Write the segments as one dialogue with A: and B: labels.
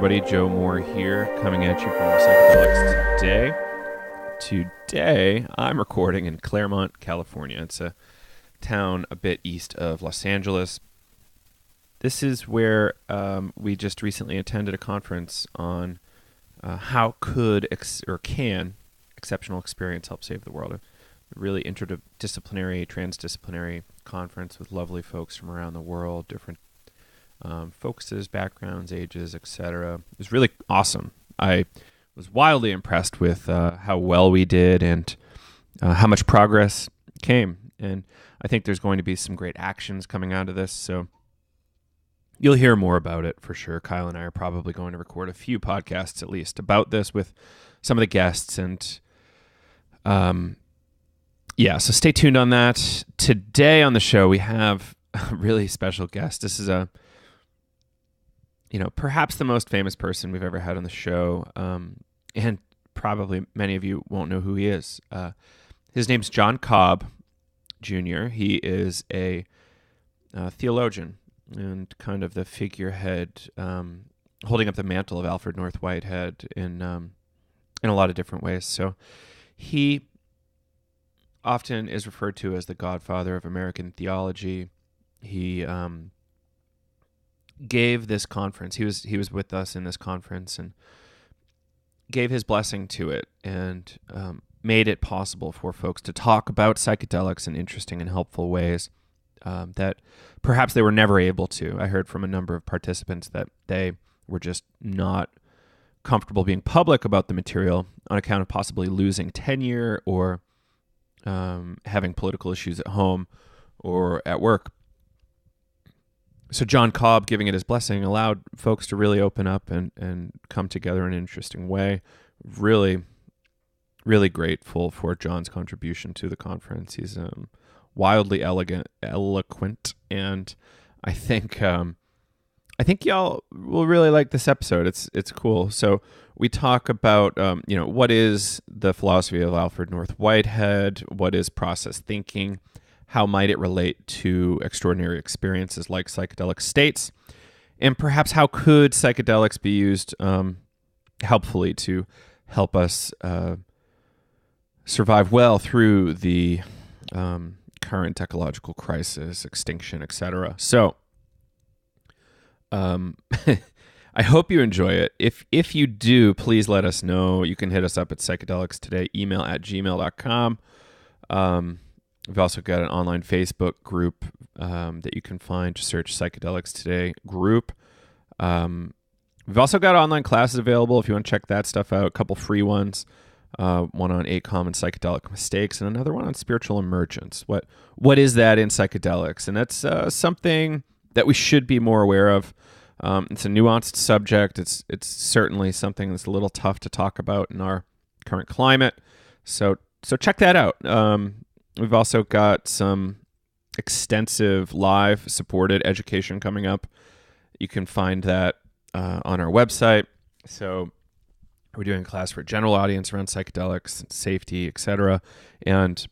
A: everybody. Joe Moore here, coming at you from Psychedelics today. Today, I'm recording in Claremont, California. It's a town a bit east of Los Angeles. This is where we just recently attended a conference on how can exceptional experience help save the world. A really interdisciplinary, transdisciplinary conference with lovely folks from around the world, different focuses, backgrounds, ages, etc. It was really awesome. I was wildly impressed with how well we did and how much progress came. And I think there's going to be some great actions coming out of this. So you'll hear more about it for sure. Kyle and I are probably going to record a few podcasts at least about this with some of the guests. And so stay tuned on that. Today on the show, we have a really special guest. This is perhaps the most famous person we've ever had on the show, and probably many of you won't know who he is. His name's John Cobb Jr. He is a theologian and kind of the figurehead, holding up the mantle of Alfred Whitehead in a lot of different ways. So he often is referred to as the Godfather of American Theology. He gave this conference. He was with us in this conference and gave his blessing to it and made it possible for folks to talk about psychedelics in interesting and helpful ways that perhaps they were never able to. I heard from a number of participants that they were just not comfortable being public about the material on account of possibly losing tenure or having political issues at home or at work. So John Cobb giving it his blessing allowed folks to really open up and come together in an interesting way. Really, really grateful for John's contribution to the conference. He's wildly eloquent, and I think y'all will really like this episode. It's cool. So we talk about what is the philosophy of Alfred Whitehead, what is process thinking, how might it relate to extraordinary experiences like psychedelic states, and perhaps how could psychedelics be used helpfully to help us survive well through the current ecological crisis, extinction, etc. So I hope you enjoy it. If you do, please let us know. You can hit us up at Psychedelics Today, email at gmail.com. We've also got an online Facebook group that you can find. Just search Psychedelics Today group. We've also got online classes available if you want to check that stuff out. A couple free ones. One on 8 common psychedelic mistakes and another one on spiritual emergence. What is that in psychedelics? And that's something that we should be more aware of. It's a nuanced subject. It's certainly something that's a little tough to talk about in our current climate. So check that out. We've also got some extensive live supported education coming up. You can find that on our website. So we're doing a class for a general audience around psychedelics, safety, etc. And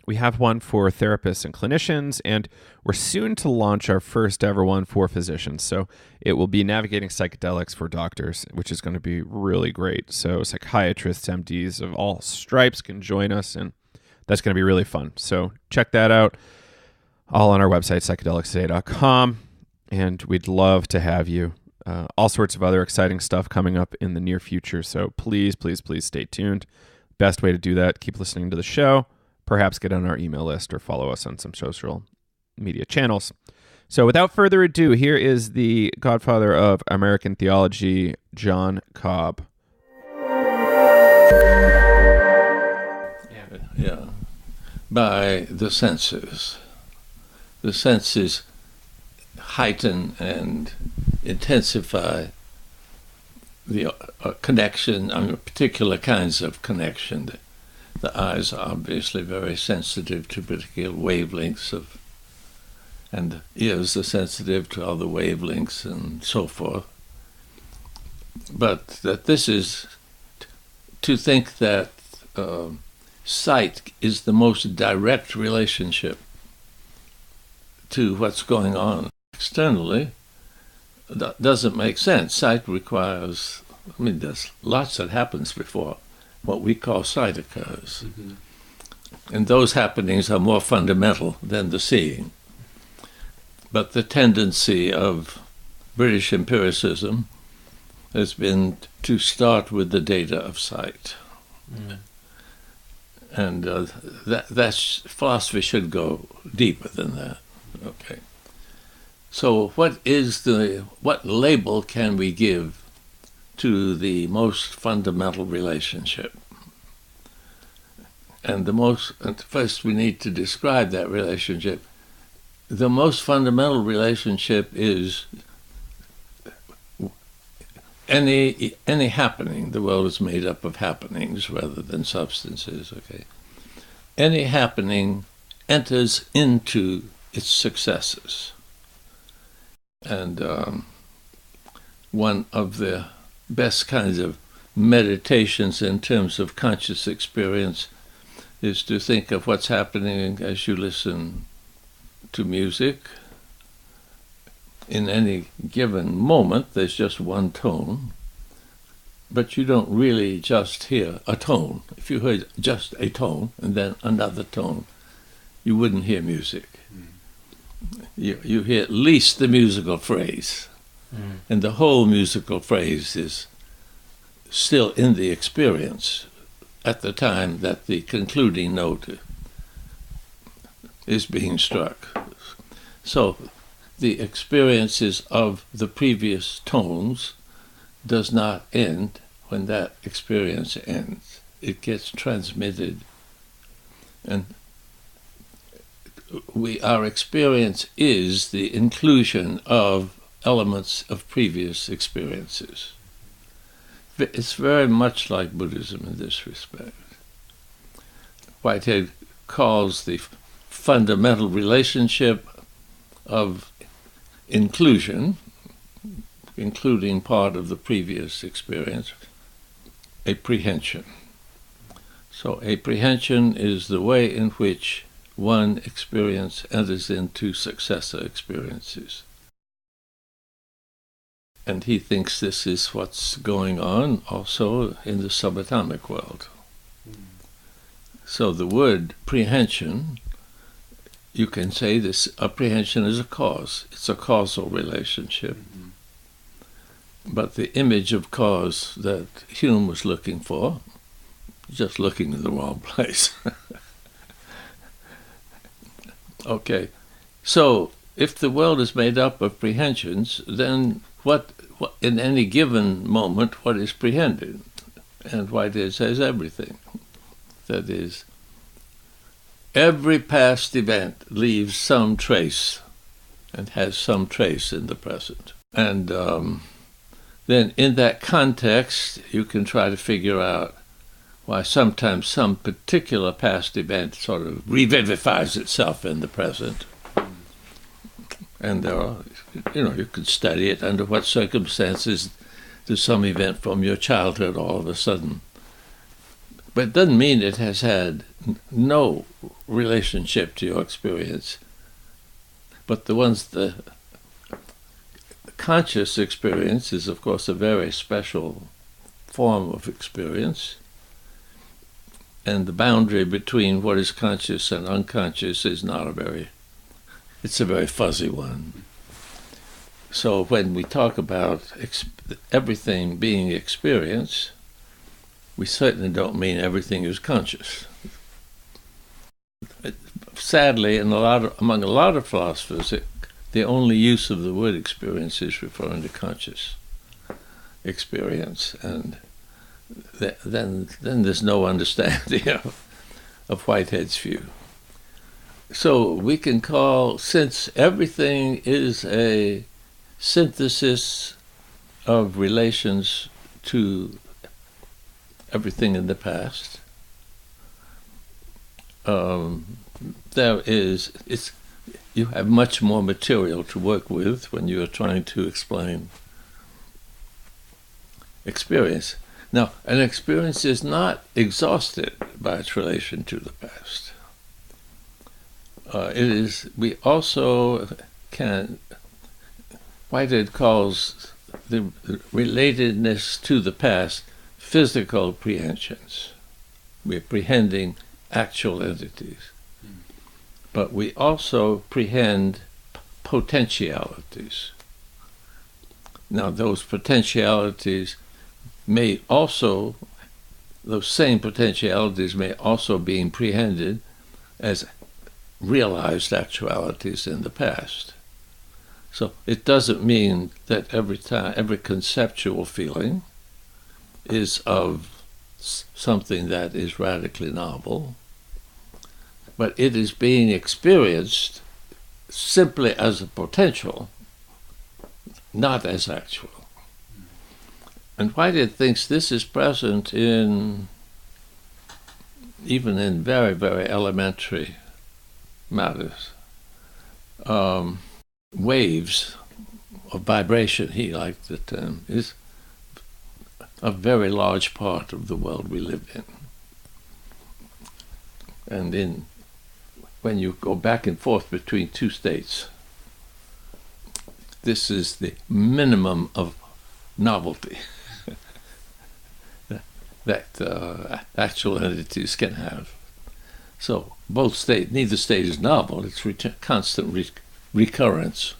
A: we have one for therapists and clinicians, and we're soon to launch our first ever one for physicians. So it will be navigating psychedelics for doctors, which is going to be really great. So psychiatrists, MDs of all stripes can join us, and that's going to be really fun. So check that out. All on our website, psychedelicstoday.com. And we'd love to have you. All sorts of other exciting stuff coming up in the near future. So please, please, please stay tuned. Best way to do that, keep listening to the show. Perhaps get on our email list or follow us on some social media channels. So without further ado, here is the Godfather of American Theology, John Cobb.
B: Yeah. By the senses. The senses heighten and intensify the connection, particular kinds of connection. The eyes are obviously very sensitive to particular wavelengths and the ears are sensitive to other wavelengths and so forth. But that this is to think that sight is the most direct relationship to what's going on externally that doesn't make sense. Sight requires, there's lots that happens before what we call sight occurs. Mm-hmm. And those happenings are more fundamental than the seeing. But the tendency of British empiricism has been to start with the data of sight. Mm. And that philosophy should go deeper than that. Okay. So what label can we give to the most fundamental relationship? And first we need to describe that relationship. The most fundamental relationship is any happening. The world is made up of happenings rather than substances, okay? Any happening enters into its successors. And one of the best kinds of meditations in terms of conscious experience is to think of what's happening as you listen to music. In any given moment, there's just one tone, but you don't really just hear a tone. If you heard just a tone and then another tone, you wouldn't hear music. You hear at least the musical phrase, and the whole musical phrase is still in the experience at the time that the concluding note is being struck. So the experiences of the previous tones does not end when that experience ends. It gets transmitted, and our experience is the inclusion of elements of previous experiences. It's very much like Buddhism in this respect. Whitehead calls the fundamental relationship of inclusion, including part of the previous experience, apprehension. So apprehension is the way in which one experience enters into successor experiences. And he thinks this is what's going on also in the subatomic world. So the word prehension, you can say this apprehension is a cause. It's a causal relationship. Mm-hmm. But the image of cause that Hume was looking for, just looking in the wrong place. Okay, so if the world is made up of prehensions, then what in any given moment, what is prehended? And Whitehead says everything. That is, every past event leaves some trace and has some trace in the present. And then in that context, you can try to figure out why sometimes some particular past event sort of revivifies itself in the present. And there are, you could study it under what circumstances does some event from your childhood all of a sudden. But it doesn't mean it has had no relationship to your experience. But the conscious experience is, of course, a very special form of experience. And the boundary between what is conscious and unconscious is it's a very fuzzy one. So when we talk about everything being experience, we certainly don't mean everything is conscious. Sadly, among a lot of philosophers, the only use of the word experience is referring to conscious experience, and then there's no understanding of Whitehead's view. So we can call, since everything is a synthesis of relations to everything in the past, you have much more material to work with when you are trying to explain experience. Now, an experience is not exhausted by its relation to the past. We also can Whitehead calls the relatedness to the past physical prehensions. We're prehending actual entities. But we also prehend potentialities. Now, those potentialities may also, those same potentialities may also be prehended as realized actualities in the past. So it doesn't mean that every conceptual feeling is of something that is radically novel, but it is being experienced simply as a potential, not as actual. And Whitehead thinks this is present even in very, very elementary matters. Waves of vibration, he liked the term, is a very large part of the world we live in. And when you go back and forth between two states, this is the minimum of novelty that actual entities can have. So neither state is novel, it's constant recurrence.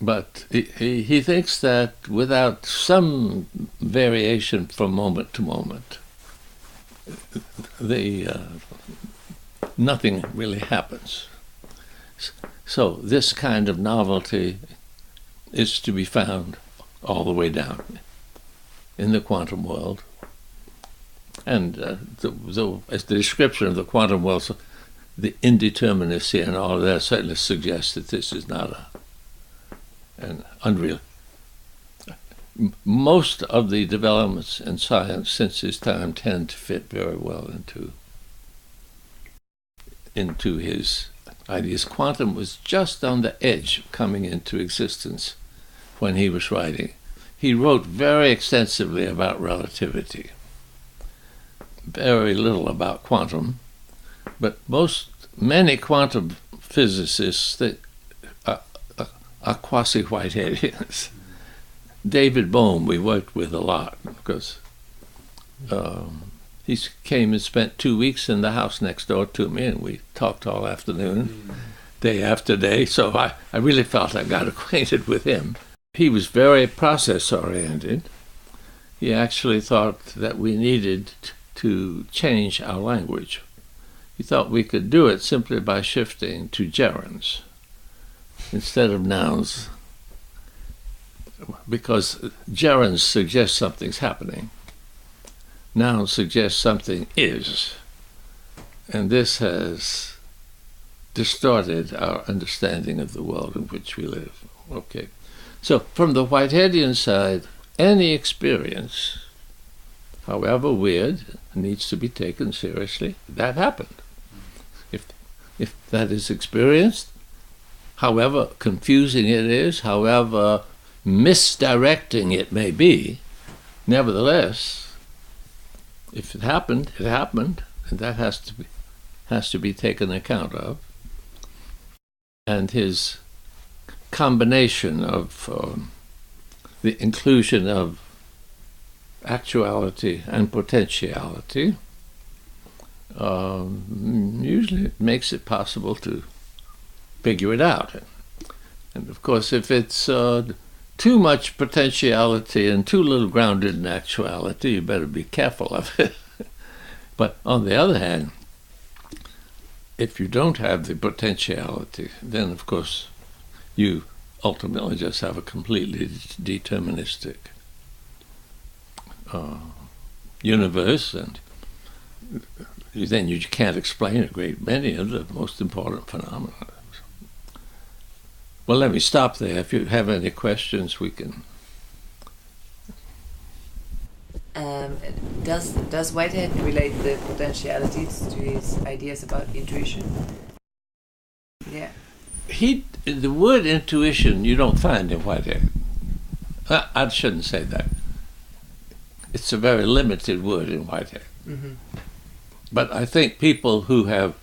B: But he thinks that without some variation from moment to moment, nothing really happens. So this kind of novelty is to be found all the way down in the quantum world. And as the description of the quantum world, so the indeterminacy and all of that certainly suggests that this is not an unreal. Most of the developments in science since his time tend to fit very well into his ideas. Quantum was just on the edge of coming into existence when he was writing. He wrote very extensively about relativity, very little about quantum, but many quantum physicists that are quasi-Whiteheadians. David Bohm we worked with a lot because he came and spent 2 weeks in the house next door to me, and we talked all afternoon, day after day, so I really felt I got acquainted with him. He was very process-oriented. He actually thought that we needed to change our language. He thought we could do it simply by shifting to gerunds instead of nouns, because gerunds suggest something's happening. Nouns suggest something is. And this has distorted our understanding of the world in which we live. Okay. So from the Whiteheadian side, any experience, however weird, needs to be taken seriously. That happened. If that is experienced, however confusing it is, however misdirecting it may be, nevertheless, if it happened, it happened, and that has to be taken account of. And his combination of the inclusion of actuality and potentiality usually makes it possible to figure it out. And of course, if it's too much potentiality and too little grounded in actuality, you better be careful of it. But on the other hand, if you don't have the potentiality, then of course you ultimately just have a completely deterministic universe, and then you can't explain a great many of the most important phenomena. Well, let me stop there. If you have any questions, we can.
C: Does Whitehead relate the potentialities to his ideas about intuition? Yeah.
B: The word intuition you don't find in Whitehead. I shouldn't say that. It's a very limited word in Whitehead. Mm-hmm. But I think people who have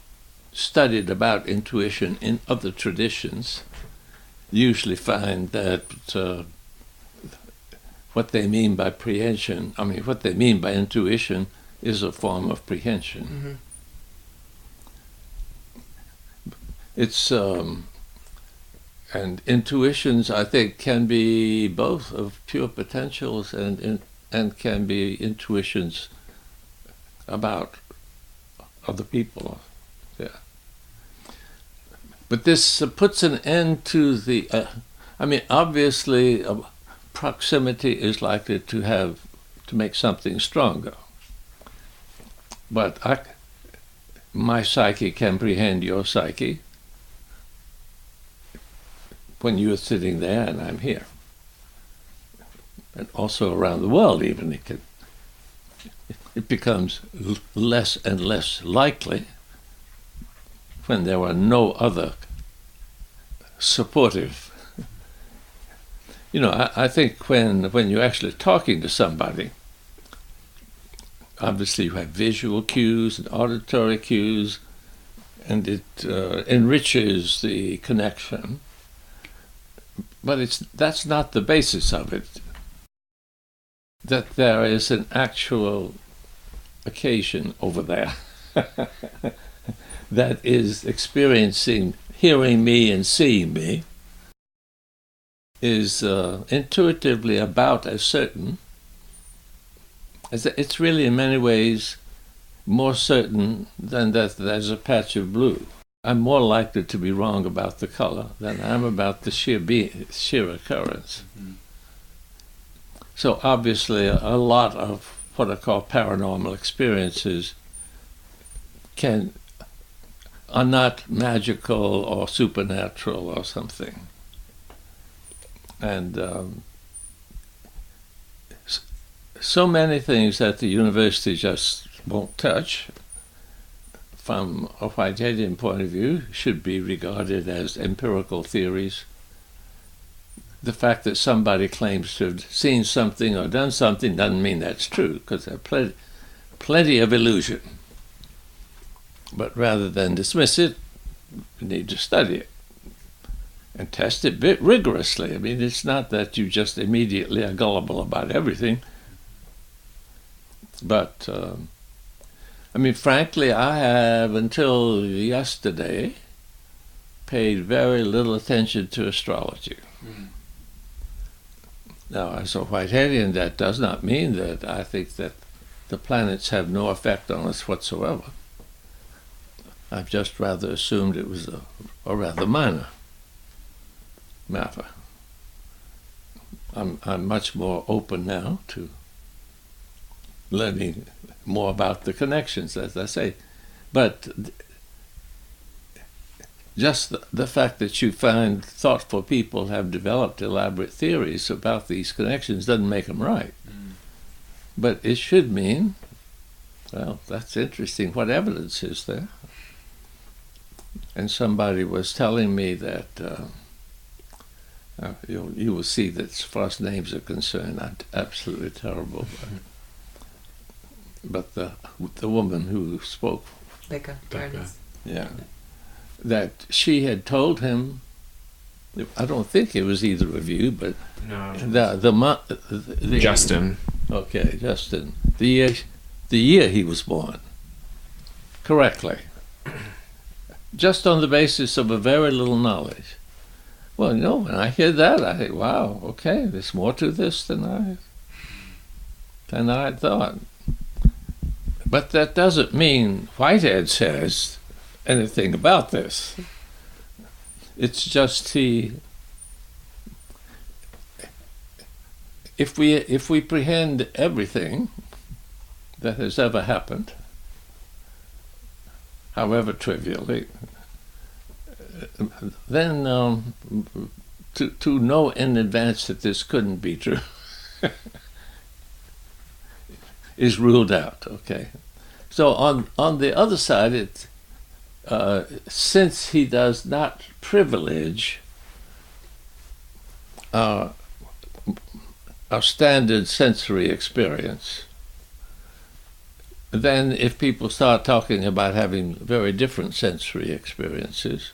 B: studied about intuition in other traditions usually find that what they mean by prehension, what they mean by intuition is a form of prehension.
C: Mm-hmm.
B: It's and intuitions, I think, can be both of pure potentials and can be intuitions about other people. Yeah. But this puts an end to the. Obviously, proximity is likely to make something stronger. But my psyche can prehend your psyche when you're sitting there and I'm here. And also around the world, even it becomes less and less likely when there are no other supportive. I think when you're actually talking to somebody, obviously you have visual cues and auditory cues, and it enriches the connection. But that's not the basis of it. That there is an actual occasion over there that is experiencing, hearing me and seeing me, is intuitively about as certain. It's really in many ways more certain than that there's a patch of blue. I'm more likely to be wrong about the color than I am about the sheer occurrence. Mm-hmm. So obviously a lot of what I call paranormal experiences are not magical or supernatural or something. And so many things that the university just won't touch, from a Whiteheadian point of view, should be regarded as empirical theories. The fact that somebody claims to have seen something or done something doesn't mean that's true, because there are plenty of illusion. But rather than dismiss it, you need to study it and test it rigorously. It's not that you just immediately are gullible about everything. But frankly, I have, until yesterday, paid very little attention to astrology. Mm-hmm. Now, as a Whiteheadian, that does not mean that I think that the planets have no effect on us whatsoever. I've just rather assumed it was a rather minor matter. I'm much more open now to learning more about the connections, as I say. But just the fact that you find thoughtful people have developed elaborate theories about these connections doesn't make them right. Mm. But it should mean, well, that's interesting. What evidence is there? And somebody was telling me that you will see that as far as names are concerned, I'm absolutely terrible. But the woman who spoke,
C: Becca.
B: Yeah, that she had told him. I don't think it was either of you, but
A: no,
B: the
A: Justin.
B: Okay, Justin. The year he was born. Correctly. Just on the basis of a very little knowledge. Well, when I hear that, I think, wow, okay, there's more to this than I had thought. But that doesn't mean Whitehead says anything about this. It's just if we prehend everything that has ever happened, however trivially, then to know in advance that this couldn't be true is ruled out. Okay, so on the other side, since he does not privilege our standard sensory experience, then if people start talking about having very different sensory experiences,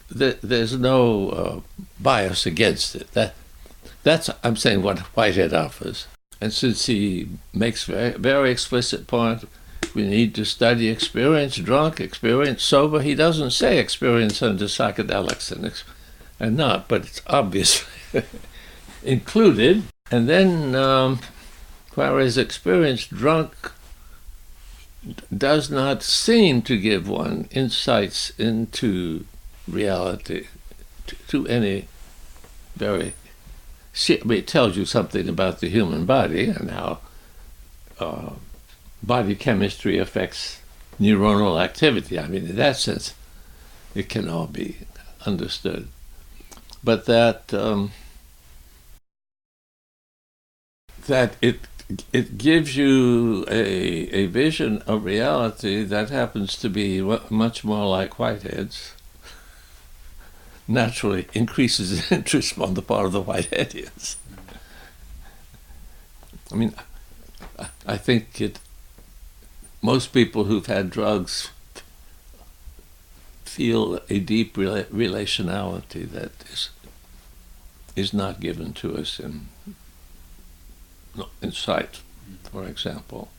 B: there's no bias against it. That's I'm saying what Whitehead offers. And since he makes very explicit point, we need to study experience drunk, experience sober. He doesn't say experience under psychedelics and not, but it's obviously included. And then, whereas experience drunk does not seem to give one insights into reality to any very... it tells you something about the human body and how body chemistry affects neuronal activity. I mean, in that sense, it can all be understood. But that it gives you a vision of reality that happens to be much more like Whitehead's, naturally increases interest on the part of the Whiteheadians. I mean, I think most people who've had drugs feel a deep relationality that is not given to us in sight, for example.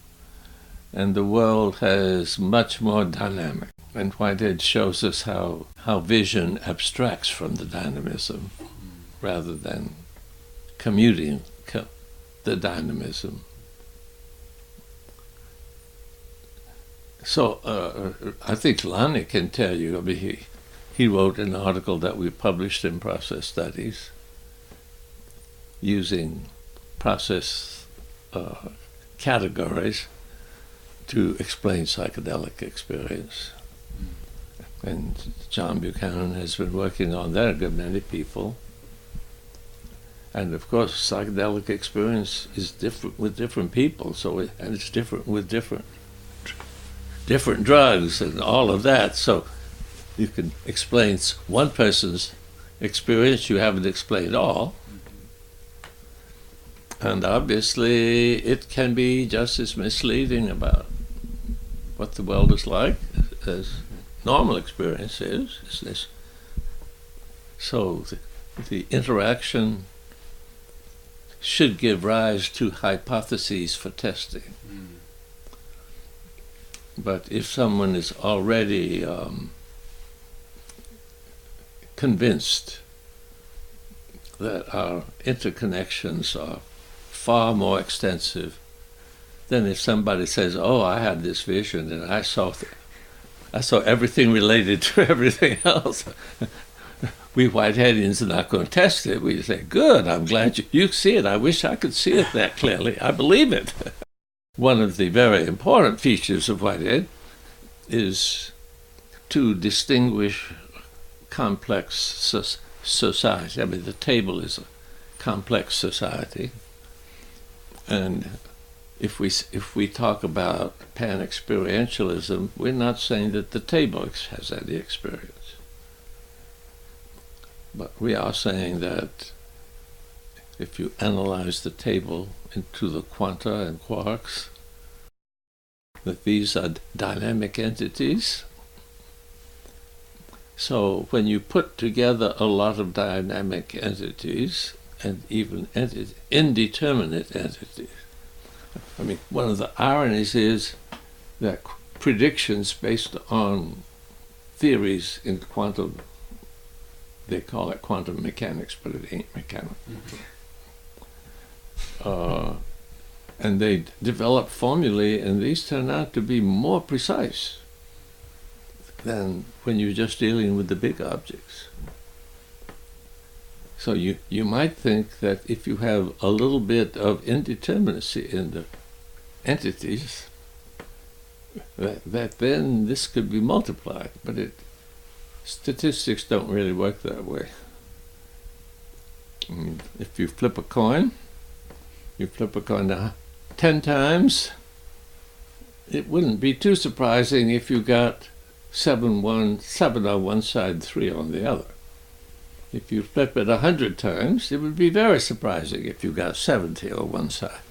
B: And the world has much more dynamic. And Whitehead shows us how vision abstracts from the dynamism rather than commuting the dynamism. So I think Lonnie can tell you, I mean, he wrote an article that we published in Process Studies using process categories to explain psychedelic experience. And John Buchanan has been working on that, a good many people. And of course, psychedelic experience is different with different people, and it's different with different drugs and all of that. So you can explain one person's experience, you haven't explained all. And obviously, it can be just as misleading about what the world is like as normal experience is. So the interaction should give rise to hypotheses for testing. But if someone is already convinced that our interconnections are far more extensive than if somebody says, "Oh, I had this vision and I saw everything related to everything else." We Whiteheadians are not going to test it. We say, "Good, I'm glad you see it. I wish I could see it that clearly. I believe it." One of the very important features of Whitehead is to distinguish complex society. I mean, the table is a complex society. And if we talk about pan-experientialism, we're not saying that the table has any experience. But we are saying that if you analyze the table into the quanta and quarks, that these are dynamic entities. So when you put together a lot of dynamic entities, and even indeterminate entities, I mean, one of the ironies is that predictions based on theories in quantum, they call it quantum mechanics, but it ain't mechanical. And they develop formulae, and these turn out to be more precise than when you're just dealing with the big objects. So you might think that if you have a little bit of indeterminacy in the entities, that then this could be multiplied, but statistics don't really work that way. I mean, if you flip a coin, now 10 times, it wouldn't be too surprising if you got 7 on one side, 3 on the other. If you flip it 100 times, it would be very surprising if you got 70 on one side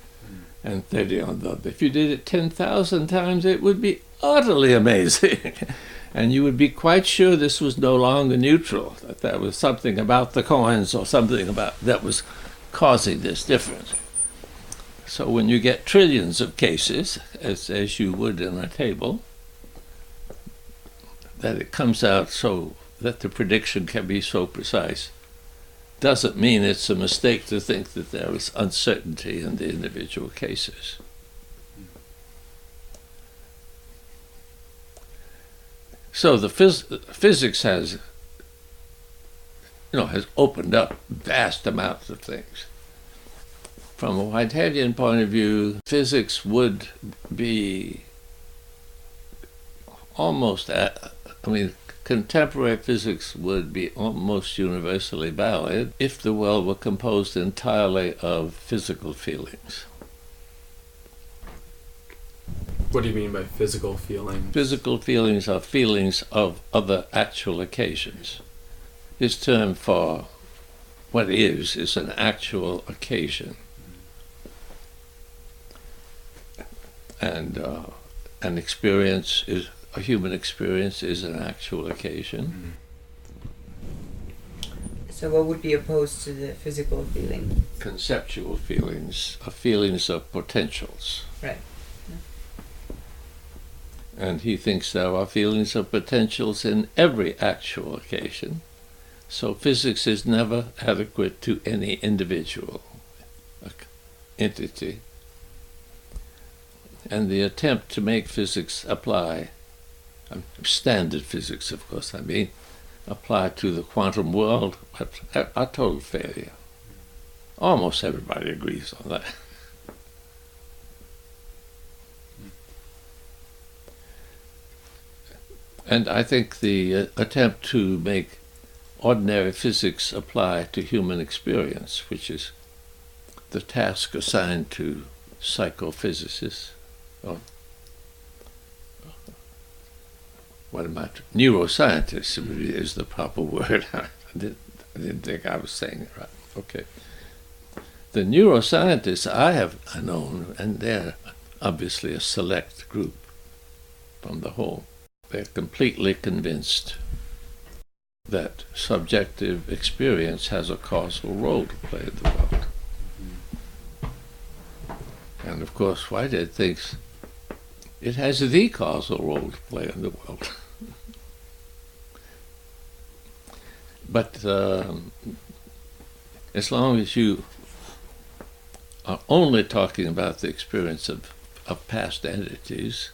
B: and 30 on the other. If you did it 10,000 times, it would be utterly amazing. And you would be quite sure this was no longer neutral, that there was something about the coins or something about that was causing this difference. So when you get trillions of cases, as you would in a table, that it comes out so that the prediction can be so precise, doesn't mean it's a mistake to think that there is uncertainty in the individual cases. So the physics has opened up vast amounts of things. From a Whiteheadian point of view, physics would be almost, contemporary physics would be almost universally valid if the world were composed entirely of physical feelings.
A: What do you mean by physical feelings?
B: Physical feelings are feelings of other actual occasions. His term for what is an actual occasion. And an experience is, a human experience is an actual occasion.
C: So what would be opposed to the physical feeling?
B: Conceptual feelings are feelings of potentials.
C: Right.
B: And he thinks there are feelings of potentials in every actual occasion. So physics is never adequate to any individual entity. And the attempt to make physics apply, standard physics of course apply to the quantum world, a total failure. Almost everybody agrees on that. And I think the attempt to make ordinary physics apply to human experience, which is the task assigned to psychophysicists, or neuroscientists is the proper word. I didn't think I was saying it right. Okay. The neuroscientists I have known, and they're obviously a select group from the whole, they're completely convinced that subjective experience has a causal role to play in the world. And of course, Whitehead thinks it has the causal role to play in the world. But as long as you are only talking about the experience of past entities,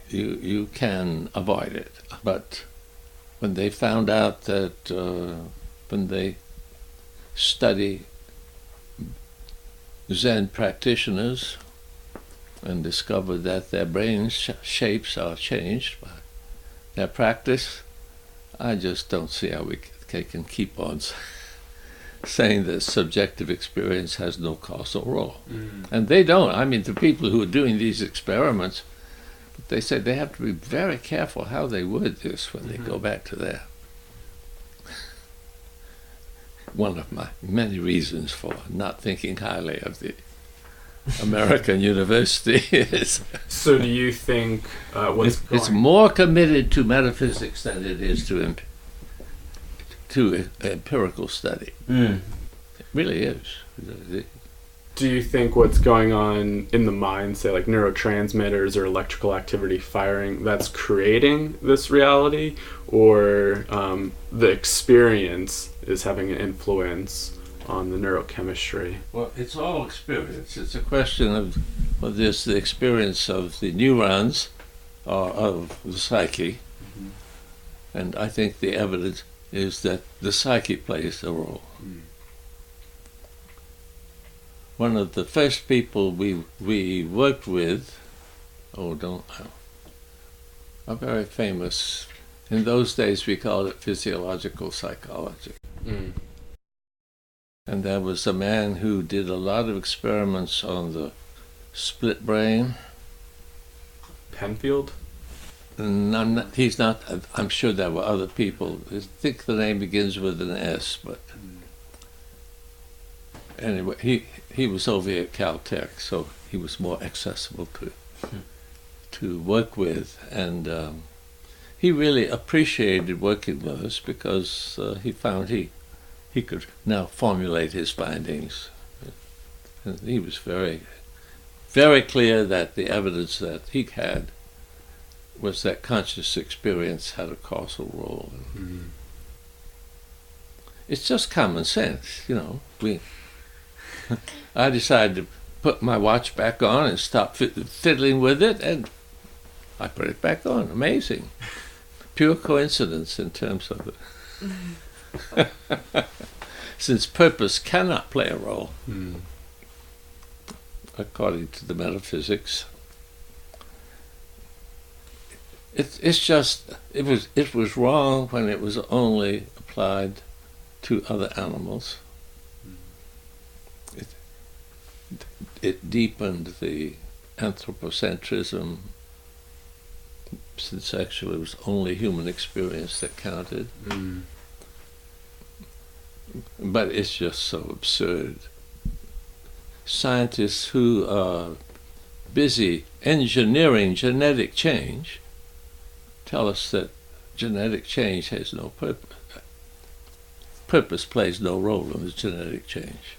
B: you can avoid it. But when they found out that when they study Zen practitioners and discover that their brain shapes are changed by their practice, I just don't see how we can keep on saying that subjective experience has no causal role. And they don't. I mean, the people who are doing these experiments, they say they have to be very careful how they word this when they go back to there. One of my many reasons for not thinking highly of the American university is...
A: So do you think
B: it's more committed to metaphysics than it is to empirical study. It really is.
A: Do you think what's going on in the mind, say like neurotransmitters or electrical activity firing, that's creating this reality, or the experience is having an influence on the neurochemistry?
B: Well, it's all experience. It's a question of whether it's the experience of the neurons or of the psyche. And I think the evidence is that the psyche plays a role. One of the first people we worked with, are very famous. In those days we called it physiological psychology. And there was a man who did a lot of experiments on the split brain.
A: Penfield?
B: And I'm sure there were other people. I think the name begins with an S, but anyway, he was over here at Caltech, so he was more accessible to to work with, and he really appreciated working with us because he found he could now formulate his findings. And he was very, very clear that the evidence that he had was that conscious experience had a causal role.
A: Mm.
B: It's just common sense, I decided to put my watch back on and stop fiddling with it, and I put it back on. Amazing. Pure coincidence in terms of it. Since purpose cannot play a role, according to the metaphysics, it was wrong when it was only applied to other animals. It deepened the anthropocentrism, since actually it was only human experience that counted.
A: Mm.
B: But it's just so absurd. Scientists who are busy engineering genetic change tell us that genetic change has no purpose. Purpose plays no role in the genetic change.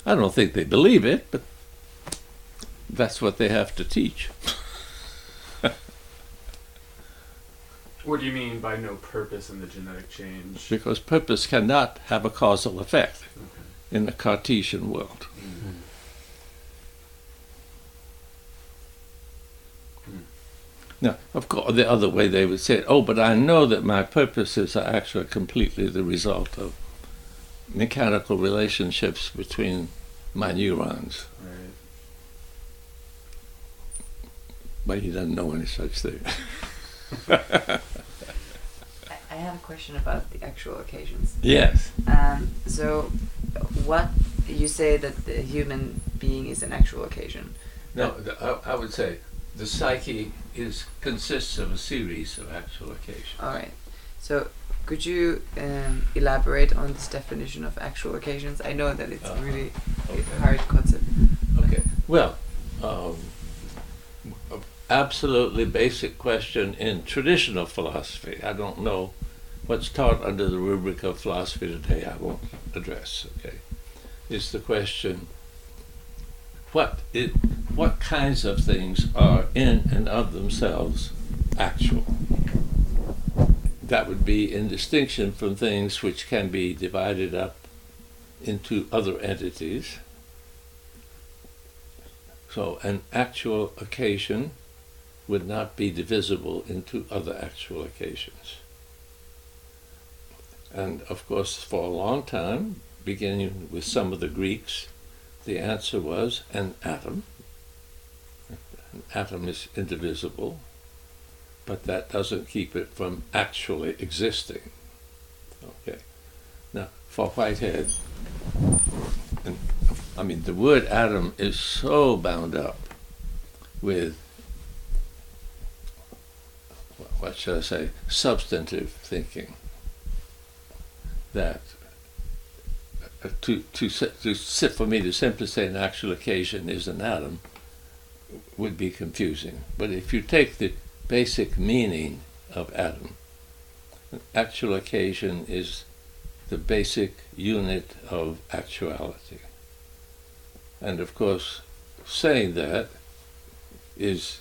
B: I don't think they believe it, but that's what they have to teach.
A: What do you mean by no purpose in the genetic change?
B: Because purpose cannot have a causal effect in the Cartesian world.
A: Mm-hmm.
B: Now, of course, the other way they would say, but I know that my purposes are actually completely the result of mechanical relationships between my neurons.
A: Right.
B: But he doesn't know any such thing.
C: I have a question about the actual occasions.
B: Yes.
C: So, what you say that the human being is an actual occasion?
B: No, I would say the psyche consists of a series of actual occasions.
C: All right. So, could you elaborate on this definition of actual occasions? I know that it's really a hard concept.
B: Okay. Well, absolutely basic question in traditional philosophy. I don't know what's taught under the rubric of philosophy today. I won't address. Okay, is the question: what kinds of things are in and of themselves actual? That would be in distinction from things which can be divided up into other entities. So an actual occasion would not be divisible into other actual occasions. And of course, for a long time, beginning with some of the Greeks, the answer was an atom. An atom is indivisible, but that doesn't keep it from actually existing. Okay. Now, for Whitehead, the word atom is so bound up with, what shall I say, substantive thinking, that for me to simply say an actual occasion is an atom would be confusing. But if you take the basic meaning of atom, an actual occasion is the basic unit of actuality. And of course, saying that is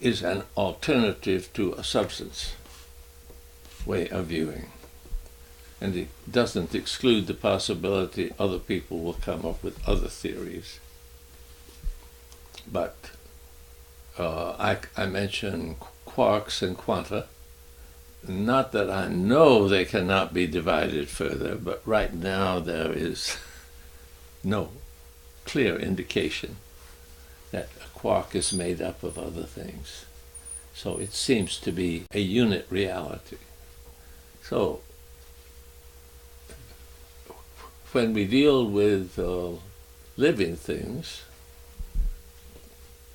B: an alternative to a substance way of viewing. And it doesn't exclude the possibility other people will come up with other theories. But I mentioned quarks and quanta. Not that I know they cannot be divided further, but right now there is no clear indication that a quark is made up of other things. So it seems to be a unit reality. So when we deal with living things,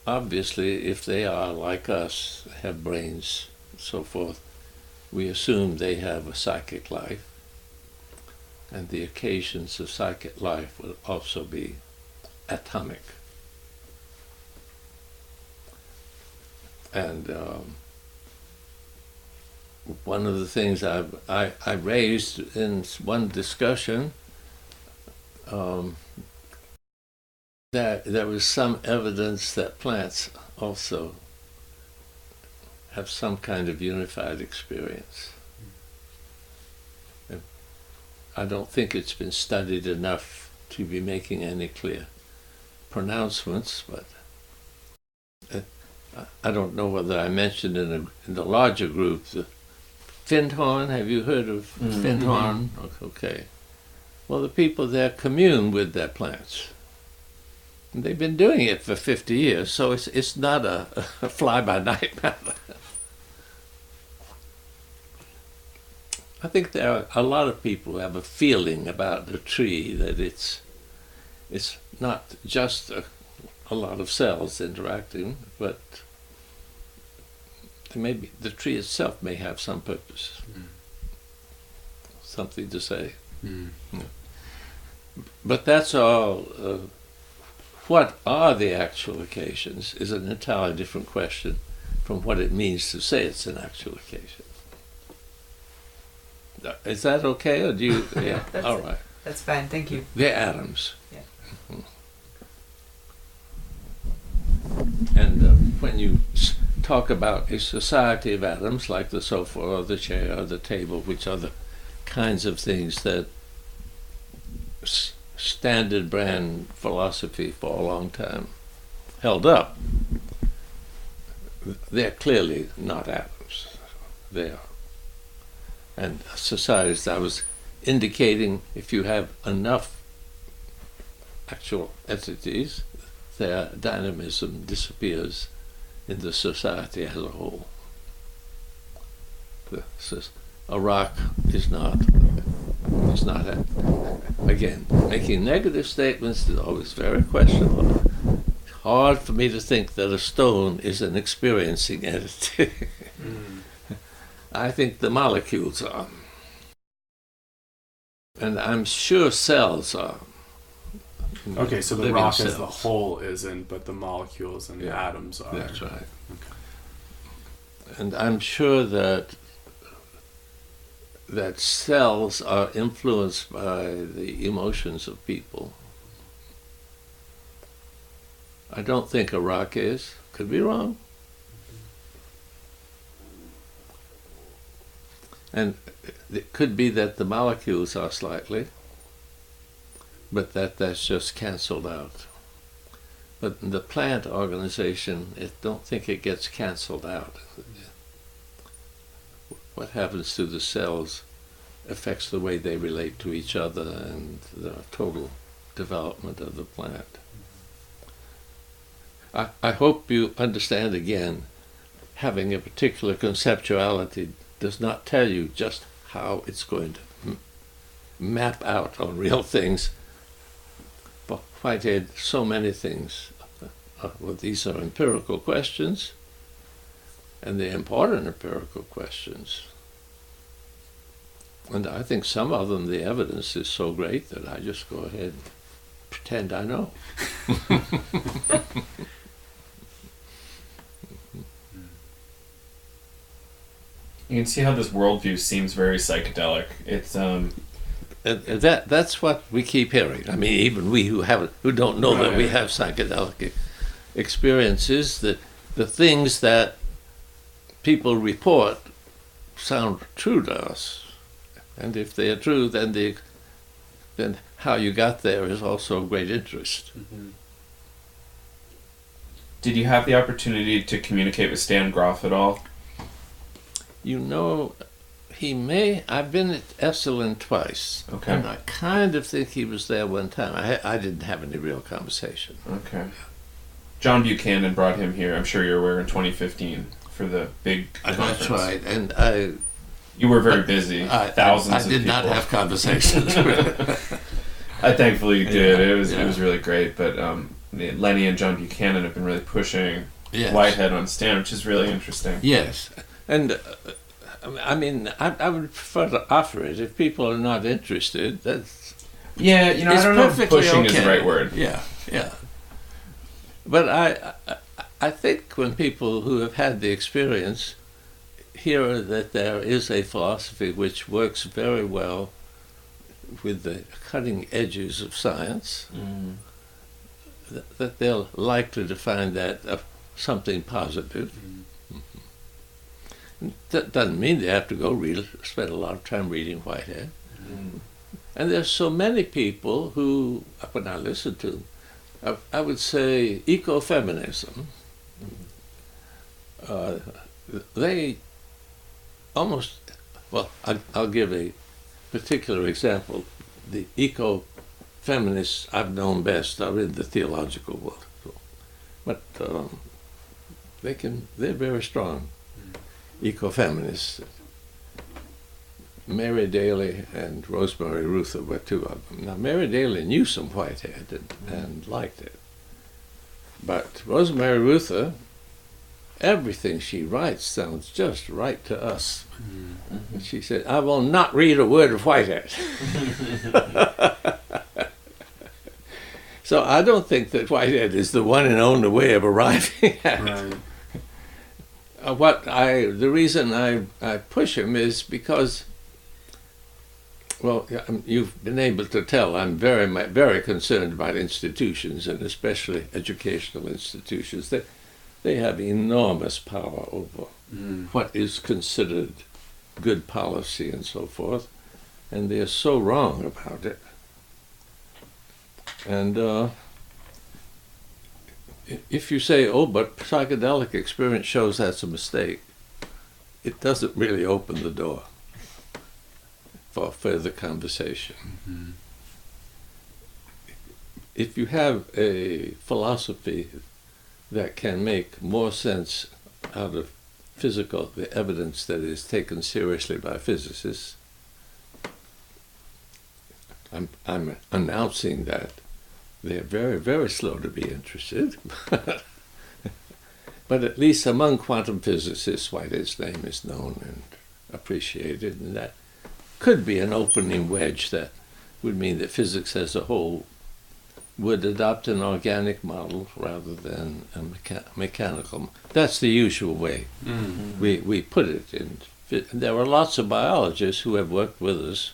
B: obviously if they are like us, have brains, so forth, we assume they have a psychic life, and the occasions of psychic life will also be atomic. And one of the things I raised in one discussion, that there was some evidence that plants also have some kind of unified experience. And I don't think it's been studied enough to be making any clear pronouncements, but I don't know whether I mentioned in the larger group the Findhorn. Have you heard of Findhorn? Okay. Well, the people there commune with their plants. And they've been doing it for 50 years, so it's not a fly-by-night matter. I think there are a lot of people who have a feeling about the tree that it's not just a lot of cells interacting, but maybe the tree itself may have some purpose, something to say. Yeah. But that's all. What are the actual occasions is an entirely different question from what it means to say it's an actual occasion. Is that okay, or do you? Yeah. All right.
C: That's fine. Thank you.
B: They're atoms.
C: Yeah.
B: And when you talk about a society of atoms, like the sofa or the chair or the table, which are the kinds of things that standard brand philosophy for a long time held up, they're clearly not atoms. They are. And societies, I was indicating, if you have enough actual entities, their dynamism disappears in the society as a whole. A rock is not again, making negative statements is always very questionable. It's hard for me to think that a stone is an experiencing entity. I think the molecules are. And I'm sure cells are.
D: Okay, so the rock as the whole isn't, but the molecules and the atoms are.
B: That's right.
D: Okay.
B: And I'm sure that cells are influenced by the emotions of people. I don't think a rock is. Could be wrong. And it could be that the molecules are slightly, but that's just canceled out. But in the plant organization, I don't think it gets canceled out. What happens to the cells affects the way they relate to each other and the total development of the plant. I hope you understand again, having a particular conceptuality does not tell you just how it's going to map out on real things. But Whitehead, so many things. Well, these are empirical questions, and they're important empirical questions. And I think some of them, the evidence is so great that I just go ahead and pretend I know.
A: You can see how this worldview seems very psychedelic. It's
B: that's what we keep hearing. I mean, even we who don't know that we have psychedelic experiences, that the things that people report sound true to us, and if they are true, then how you got there is also of great interest.
A: Mm-hmm. Did you have the opportunity to communicate with Stan Groff at all?
B: You know, he may. I've been at Esalen twice.
A: Okay.
B: And I kind of think he was there one time. I didn't have any real conversation.
A: Okay. John Buchanan brought him here, I'm sure you're aware, in 2015 for the big conference.
B: That's right. And
A: you were very busy. Thousands of people.
B: I did not have conversations.
A: I thankfully did. It was really great. But Lenny and John Buchanan have been really pushing Whitehead on Stan, which is really interesting.
B: Yes. And I mean, I would prefer to offer it if people are not interested. That's
A: I don't know if pushing is the right word.
B: Yeah. But I think when people who have had the experience hear that there is a philosophy which works very well with the cutting edges of science, that they're likely to find that something positive. That doesn't mean they have to go spend a lot of time reading Whitehead. And there's so many people who, when I listen to them, I would say ecofeminism, they almost, well, I'll give a particular example. The eco-feminists I've known best are in the theological world. But they're very strong ecofeminists. Mary Daly and Rosemary Ruther were two of them. Now, Mary Daly knew some Whitehead and liked it. But Rosemary Ruther, everything she writes sounds just right to us. And she said, I will not read a word of Whitehead. So I don't think that Whitehead is the one and only way of arriving at it. The reason I push him is because, well, you've been able to tell I'm very, very concerned about institutions, and especially educational institutions. They have enormous power over what is considered good policy and so forth, and they are so wrong about it. And if you say, oh, but psychedelic experience shows that's a mistake, it doesn't really open the door for further conversation. If you have a philosophy that can make more sense out of the evidence that is taken seriously by physicists, I'm announcing that they're very, very slow to be interested. But at least among quantum physicists, Whitehead's name is known and appreciated, and that could be an opening wedge that would mean that physics as a whole would adopt an organic model rather than a mechanical. That's the usual way we put it. And there are lots of biologists who have worked with us.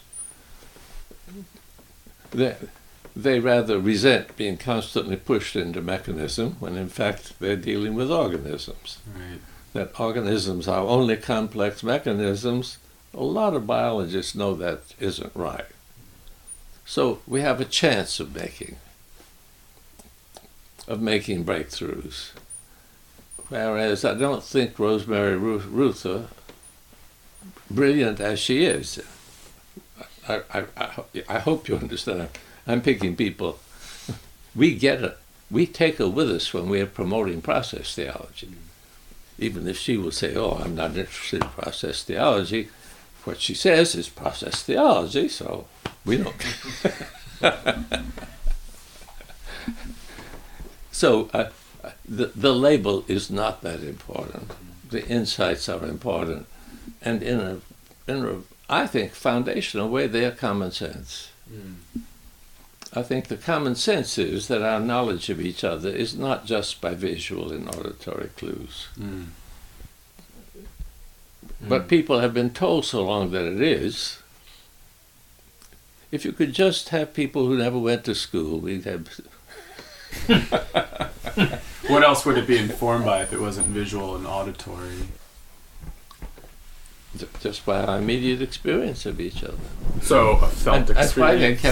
B: They rather resent being constantly pushed into mechanism when in fact they're dealing with organisms.
D: Right.
B: That organisms are only complex mechanisms. A lot of biologists know that isn't right. So we have a chance of making breakthroughs. Whereas I don't think Rosemary Ruther, brilliant as she is, I hope you understand. I'm picking people. We get it. We take her with us when we are promoting process theology. Even if she will say, oh, I'm not interested in process theology, what she says is process theology, so we don't. So the label is not that important. The insights are important. And in a I think, foundational way, they are common sense. I think the common sense is that our knowledge of each other is not just by visual and auditory clues. But people have been told so long that it is. If you could just have people who never went to school, we'd have...
D: What else would it be informed by if it wasn't visual and auditory?
B: Just by our immediate experience of each other.
D: So a felt experience.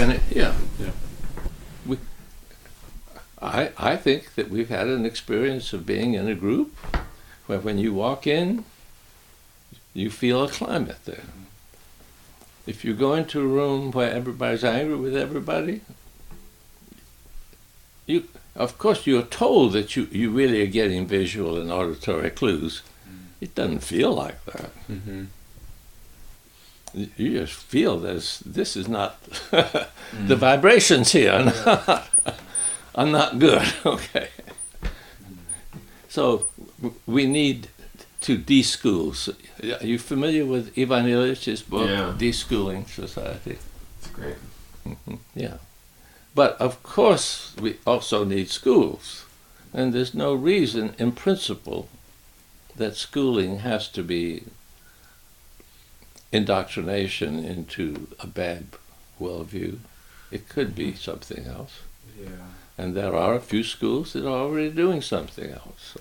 B: I think that we've had an experience of being in a group where when you walk in, you feel a climate there. If you go into a room where everybody's angry with everybody, of course you're told that you really are getting visual and auditory clues. It doesn't feel like that. You just feel this is not, the vibrations here are not good, okay? So we need to de-school. Are you familiar with Ivan Illich's book, De-Schooling Society?
D: It's great.
B: Yeah. But of course we also need schools. And there's no reason, in principle, that schooling has to be indoctrination into a bad worldview. It could be something else.
D: Yeah.
B: And there are a few schools that are already doing something else. So.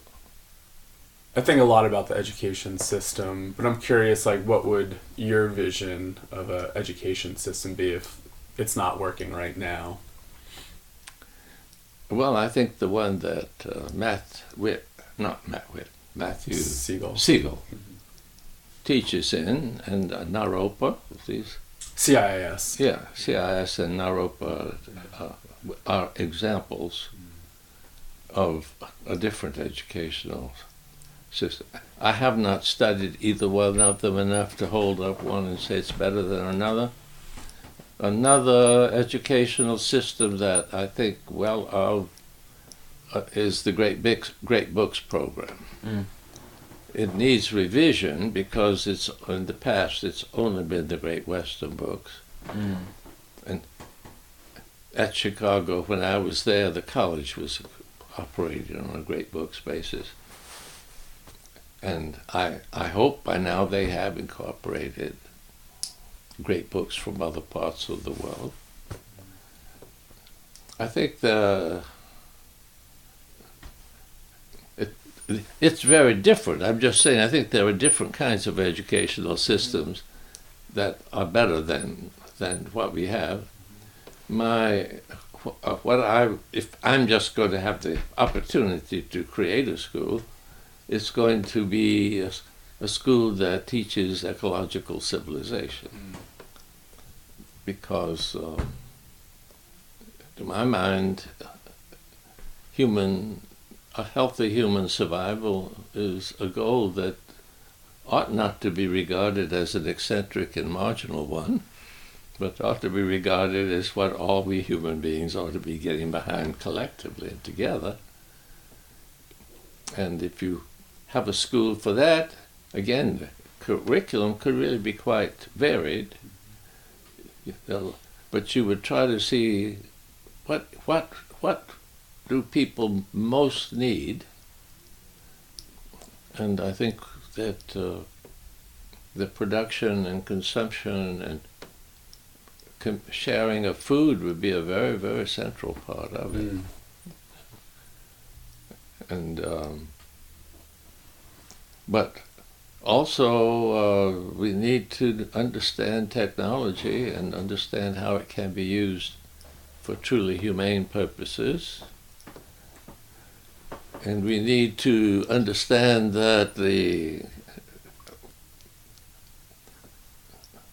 D: I think a lot about the education system, but I'm curious, like, what would your vision of an education system be if it's not working right now?
B: Well, I think the one that Matthew Siegel teaches in, and Naropa, these
D: CIIS.
B: Yeah, CIIS and Naropa are examples of a different educational system. I have not studied either one of them enough to hold up one and say it's better than another. Another educational system that I think well of is the Great Books program.
A: Mm.
B: It needs revision because it's in the past it's only been the Great Western books.
A: Mm.
B: And at Chicago, when I was there, the college was operating on a Great Books basis. And I hope by now they have incorporated great books from other parts of the world. I think it's very different. I'm just saying, I think there are different kinds of educational systems that are better than what we have. If I'm just going to have the opportunity to create a school, it's going to be a school that teaches ecological civilization. Because, to my mind, a healthy human survival is a goal that ought not to be regarded as an eccentric and marginal one, but ought to be regarded as what all we human beings ought to be getting behind collectively and together. And if you have a school for that, again, the curriculum could really be quite varied. But you would try to see what do people most need, and I think that the production and consumption and sharing of food would be a very, very central part of it. And but also we need to understand technology and understand how it can be used for truly humane purposes. And we need to understand that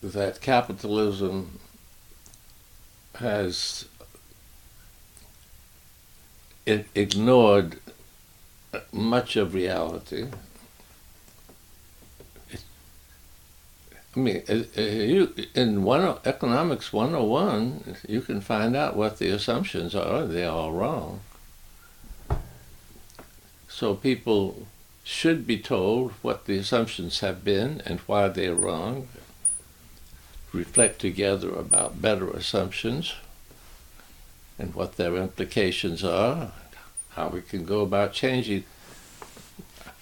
B: that capitalism has ignored much of reality. I mean, in Economics 101, you can find out what the assumptions are. They're all wrong. So people should be told what the assumptions have been and why they're wrong. Reflect together about better assumptions and what their implications are, how we can go about changing.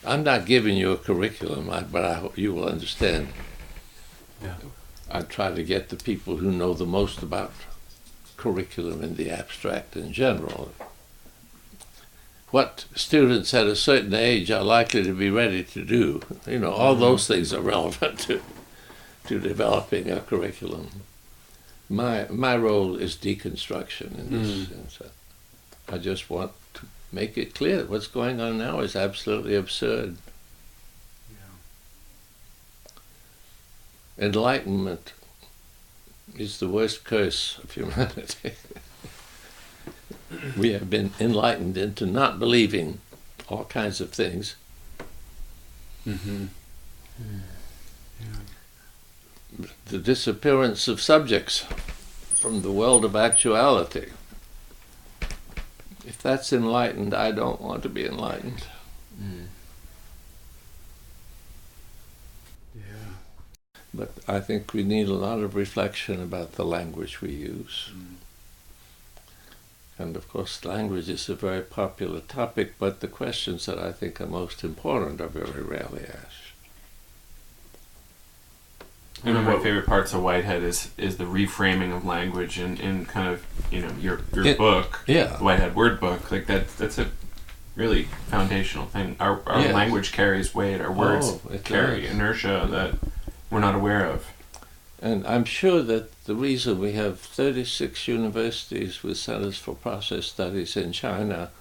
B: I'm not giving you a curriculum, but I hope you will understand.
D: Yeah.
B: I try to get the people who know the most about curriculum in the abstract in general. What students at a certain age are likely to be ready to do, all those things are relevant to developing a curriculum. My role is deconstruction in this sense. I just want to make it clear that what's going on now is absolutely absurd. Enlightenment is the worst curse of humanity. We have been enlightened into not believing all kinds of things.
D: Mm-hmm.
B: The disappearance of subjects from the world of actuality. If that's enlightened, I don't want to be enlightened. But I think we need a lot of reflection about the language we use. And of course, language is a very popular topic, but the questions that I think are most important are very rarely asked.
A: One of my favorite parts of Whitehead is the reframing of language in kind of, you know, your book, the Whitehead Word Book. Like that's a really foundational thing. Our language carries weight. Our words carry inertia that we're not aware of.
B: And I'm sure that the reason we have 36 universities with centers for process studies in China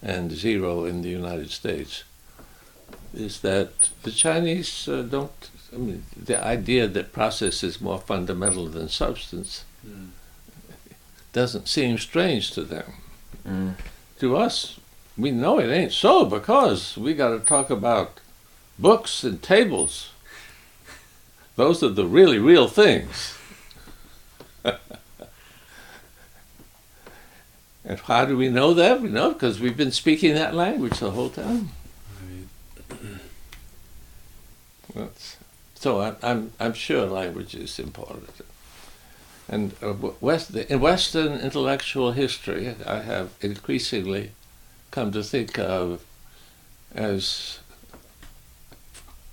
B: and 0 in the United States is that the Chinese the idea that process is more fundamental than substance doesn't seem strange to them. To us, we know it ain't so because we got to talk about books and tables. Those are the really real things. And how do we know that? We know because we've been speaking that language the whole time. So I'm sure language is important. And in Western intellectual history, I have increasingly come to think of as,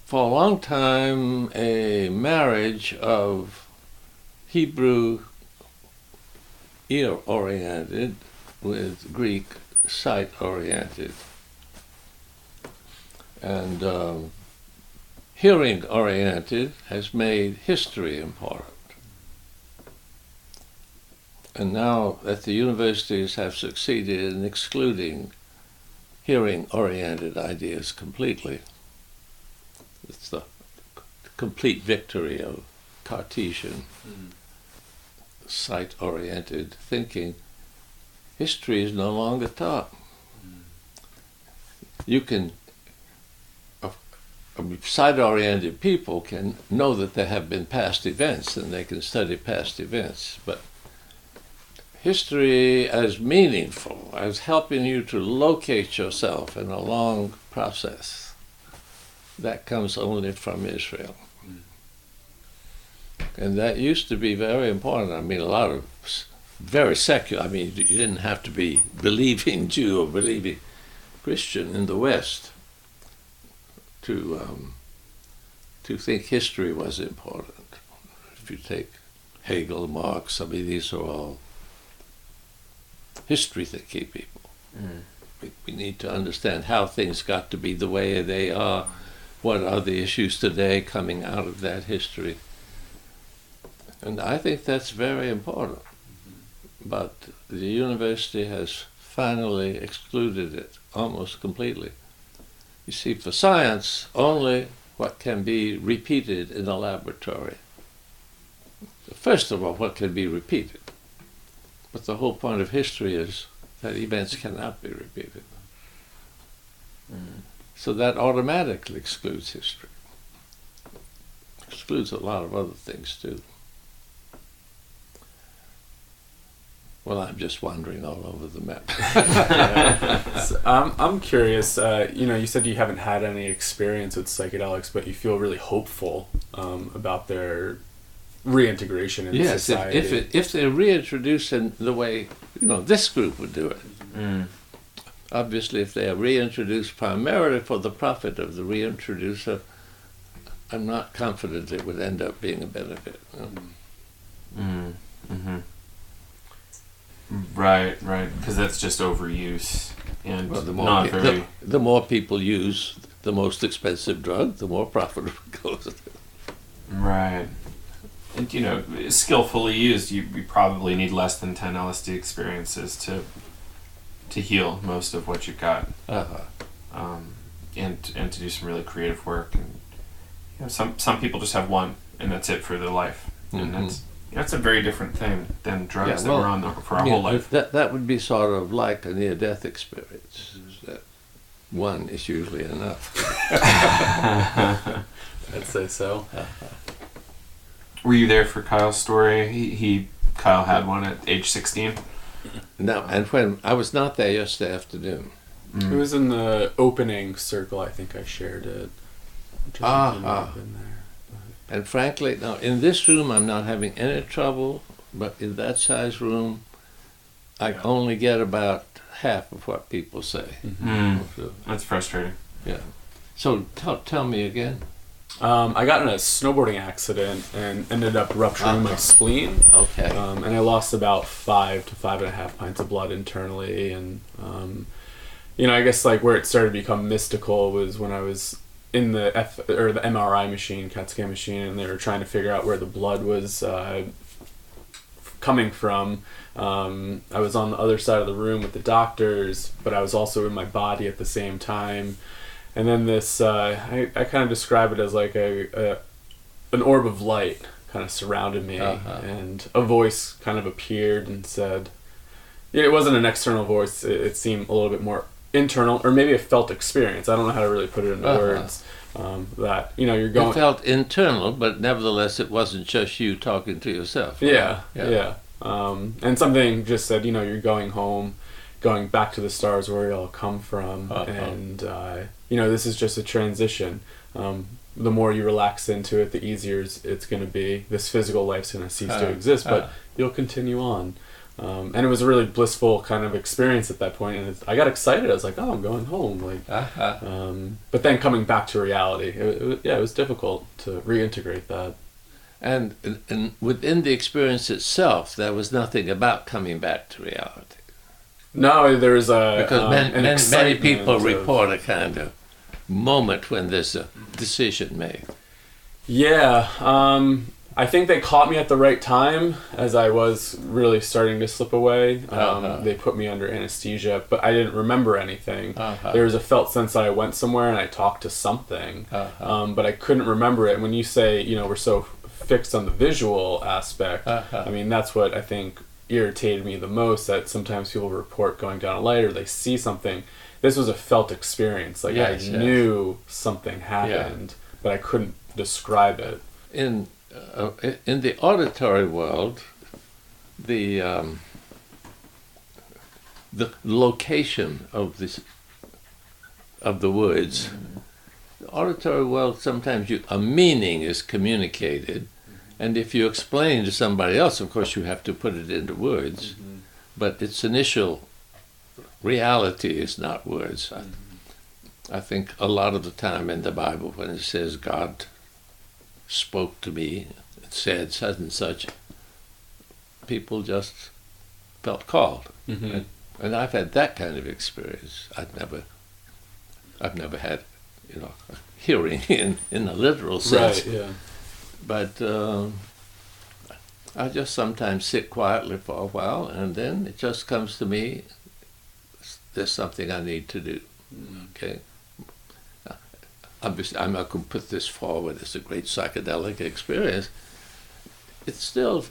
B: for a long time, a marriage of Hebrew ear-oriented with Greek sight-oriented. And hearing-oriented has made history important. And now that the universities have succeeded in excluding hearing-oriented ideas completely, it's the complete victory of Cartesian sight-oriented thinking. History is no longer taught. You can sight-oriented people can know that there have been past events and they can study past events, but history as meaningful, as helping you to locate yourself in a long process, that comes only from Israel. And that used to be very important. I mean, a lot of very secular, I mean, you didn't have to be believing Jew or believing Christian in the West to think history was important. If you take Hegel, Marx, I mean, these are all history-thinking people. We need to understand how things got to be the way they are. What are the issues today coming out of that history? And I think that's very important. But the university has finally excluded it almost completely. You see, for science, only what can be repeated in a laboratory. First of all, what can be repeated. But the whole point of history is that events cannot be repeated. So that automatically excludes history. Excludes a lot of other things too. Well, I'm just wandering all over the map.
D: So, I'm curious, you said you haven't had any experience with psychedelics, but you feel really hopeful about their reintegration into society.
B: Yes, if they're reintroduced in the way, this group would do it. Obviously, if they are reintroduced primarily for the profit of the reintroducer, I'm not confident it would end up being a benefit.
A: Right, because that's just overuse, and
B: the more people use the most expensive drug, the more profitable it goes.
A: Right, and skillfully used, you probably need less than 10 LSD experiences to heal most of what you've got, and to do some really creative work. And some people just have one, and that's it for their life, and that's a very different thing than drugs that we're on for our whole life.
B: That would be sort of like a near-death experience. That one is usually enough.
D: I'd say so.
A: Were you there for Kyle's story? Kyle had one at age 16.
B: No, and when I was not there yesterday afternoon.
D: It was in the opening circle. I think I shared it.
B: And frankly, now in this room I'm not having any trouble, but in that size room I only get about half of what people say. So,
A: That's frustrating.
B: yeah. So tell me again.
D: I got in a snowboarding accident and ended up rupturing my spleen.
B: Okay.
D: And I lost about 5 to 5.5 pints of blood internally. And, I guess like where it started to become mystical was when I was in the the MRI machine, CAT scan machine, and they were trying to figure out where the blood was coming from. I was on the other side of the room with the doctors, but I was also in my body at the same time. And then this, I kind of describe it as like an orb of light kind of surrounded me, and a voice kind of appeared and said, it wasn't an external voice, it seemed a little bit more internal, or maybe a felt experience. I don't know how to really put it into words. That, you're going...
B: It felt internal, but nevertheless it wasn't just you talking to yourself. Right?
D: Yeah. And something just said, you're going home, going back to the stars where you all come from, and this is just a transition. The more you relax into it, the easier it's going to be. This physical life's going to cease to exist, but you'll continue on. And it was a really blissful kind of experience at that point, and I got excited. I was like, I'm going home. But then coming back to reality, it was difficult to reintegrate that.
B: And within the experience itself, there was nothing about coming back to reality.
D: No, there's
B: because many people report a kind of moment when there's a decision made.
D: Yeah, I think they caught me at the right time as I was really starting to slip away. They put me under anesthesia, but I didn't remember anything. There was a felt sense that I went somewhere and I talked to something, but I couldn't remember it. When you say, we're so fixed on the visual aspect, I mean, that's what I think irritated me the most, that sometimes people report going down a light or they see something. This was a felt experience. Like, I knew something happened, but I couldn't describe it.
B: In the auditory world, the location of the words, the auditory world, sometimes a meaning is communicated, and if you explain to somebody else, of course you have to put it into words, but its initial reality is not words. I think a lot of the time in the Bible, when it says God spoke to me, it said such and such, people just felt called. And I've had that kind of experience. I've never had, hearing in a literal sense.
D: Right, yeah.
B: But I just sometimes sit quietly for a while, and then it just comes to me, there's something I need to do. Okay? Obviously, I'm not going to put this forward as a great psychedelic experience. It still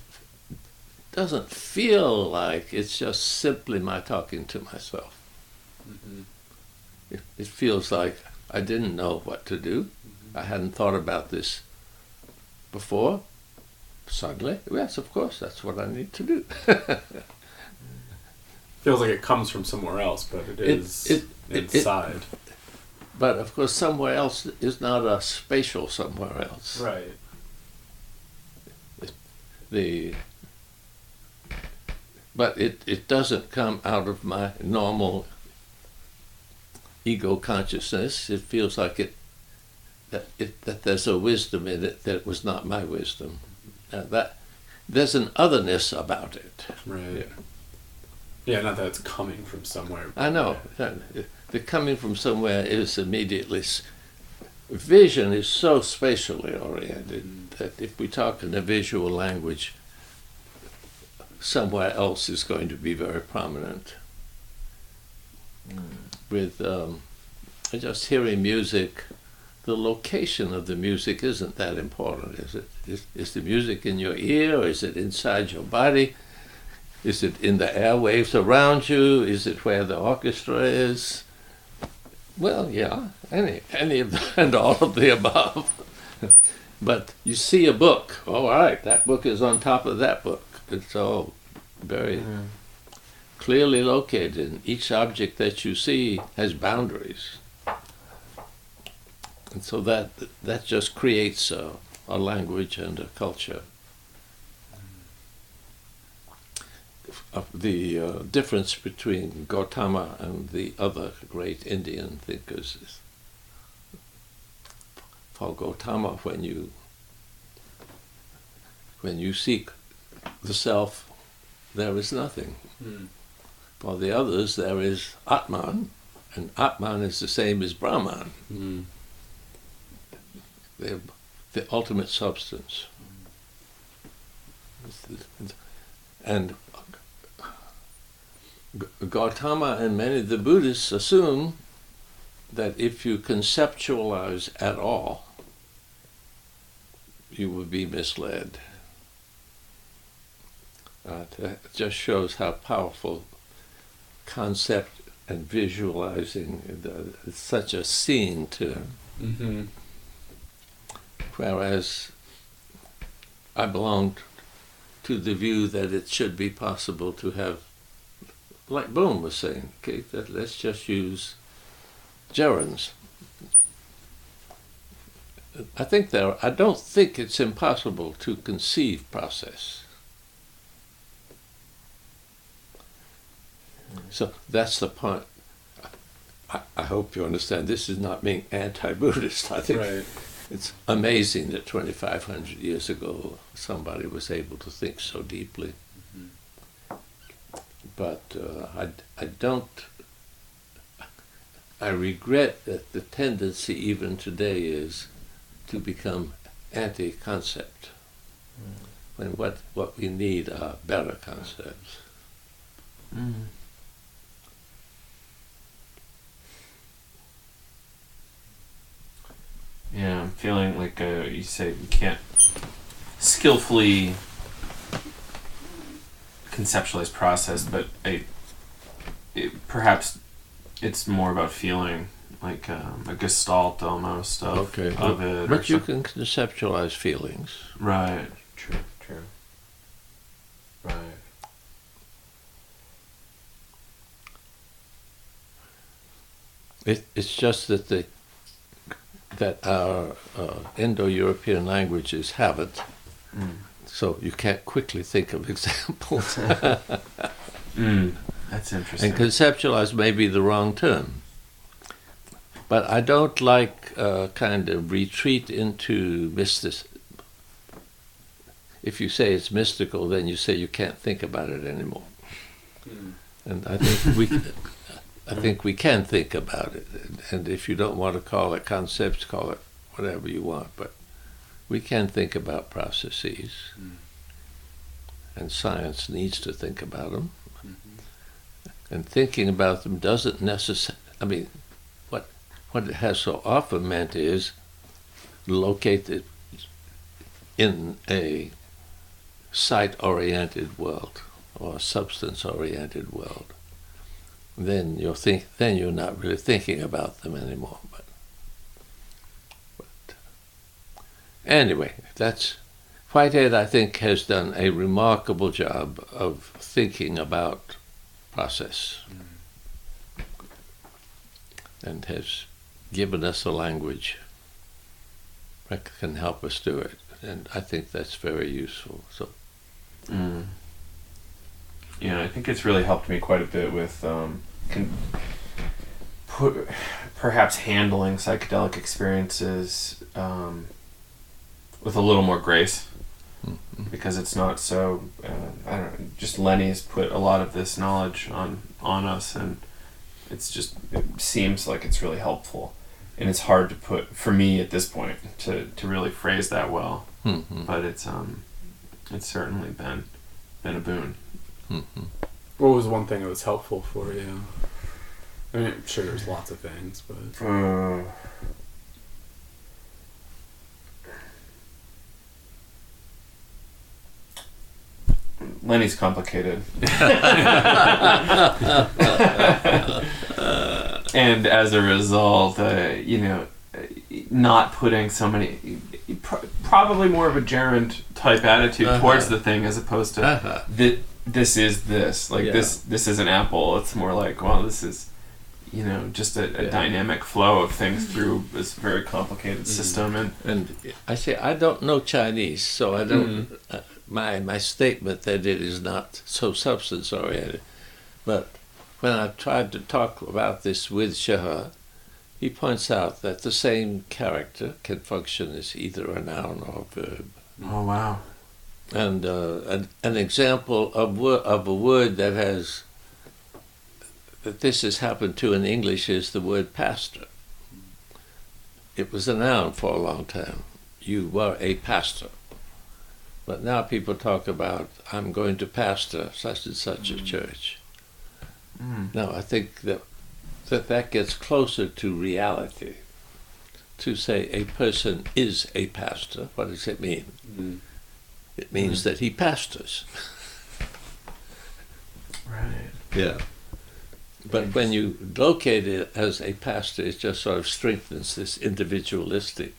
B: doesn't feel like it's just simply my talking to myself. It feels like I didn't know what to do. I hadn't thought about this before. Suddenly, yes, of course, that's what I need to do.
D: Feels like it comes from somewhere else, but it is inside.
B: But of course, somewhere else is not a spatial somewhere else.
D: Right.
B: But it doesn't come out of my normal ego consciousness. It feels like that there's a wisdom in it that was not my wisdom. That there's an otherness about it.
D: Right. Yeah, not that it's coming from somewhere.
B: I know. The coming from somewhere is immediately... Vision is so spatially oriented that if we talk in a visual language, somewhere else is going to be very prominent. With just hearing music, the location of the music isn't that important, is it? Is the music in your ear, or is it inside your body? Is it in the airwaves around you? Is it where the orchestra is? Well, yeah, any of the, and all of the above. But you see a book, all right, that book is on top of that book. It's all very clearly located. Each object that you see has boundaries. And so that just creates a language and a culture. the difference between Gautama and the other great Indian thinkers is, for Gautama, when you seek the self, there is nothing. For the others, there is Atman, and Atman is the same as Brahman. They're the ultimate substance. And Gautama and many of the Buddhists assume that if you conceptualize at all, you will be misled. That just shows how powerful concept and visualizing it's such a scene to. Whereas I belong to the view that it should be possible to have, like Bohm was saying, okay, that let's just use gerunds. I don't think it's impossible to conceive process. So that's the point. I hope you understand. This is not being anti-Buddhist. I think it's amazing that 2,500 years ago somebody was able to think so deeply. But I regret that the tendency even today is to become anti-concept, when what we need are better concepts.
A: Yeah, I'm feeling like you say you can't skillfully conceptualize process, but perhaps it's more about feeling like a gestalt almost of it.
B: But you can conceptualize feelings.
A: Right. True. Right.
B: It's just that our Indo-European languages have it, so you can't quickly think of examples.
A: That's interesting.
B: And conceptualize may be the wrong term. But I don't like kind of retreat into mysticism. If you say it's mystical, then you say you can't think about it anymore. And I think we can think about it. And if you don't want to call it concepts, call it whatever you want. But we can think about processes. And science needs to think about them. And thinking about them doesn't necessarily, what it has so often meant is locate it in a sight-oriented world or a substance-oriented world. Then you're not really thinking about them anymore. But anyway, that's Whitehead, I think, has done a remarkable job of thinking about process and has given us a language that can help us do it. And I think that's very useful. So.
A: Yeah, I think it's really helped me quite a bit with perhaps handling psychedelic experiences with a little more grace, because it's not so. I don't know. Just Lenny's put a lot of this knowledge on us, and it seems like it's really helpful, and it's hard to put for me at this point to really phrase that well. But it's certainly been a boon.
D: What was one thing that was helpful for you? I mean, I'm sure there's lots of things, but...
A: Lenny's complicated. And as a result, not putting so many... probably more of a gerund type attitude towards the thing, as opposed to this is this. This is an apple. It's more like, well, this is, just a dynamic flow of things through this very complicated system. And
B: I say, I don't know Chinese, so I don't... my statement that it is not so substance-oriented. But when I've tried to talk about this with Shah, he points out that the same character can function as either a noun or a verb.
A: Oh, wow.
B: And an example of a word that this has happened to in English is the word pastor. It was a noun for a long time. You were a pastor. But now people talk about, I'm going to pastor such and such a church. Now, I think that gets closer to reality. To say a person is a pastor, what does it mean? It means that he pastors.
A: Right.
B: Yeah. But when you locate it as a pastor, it just sort of strengthens this individualistic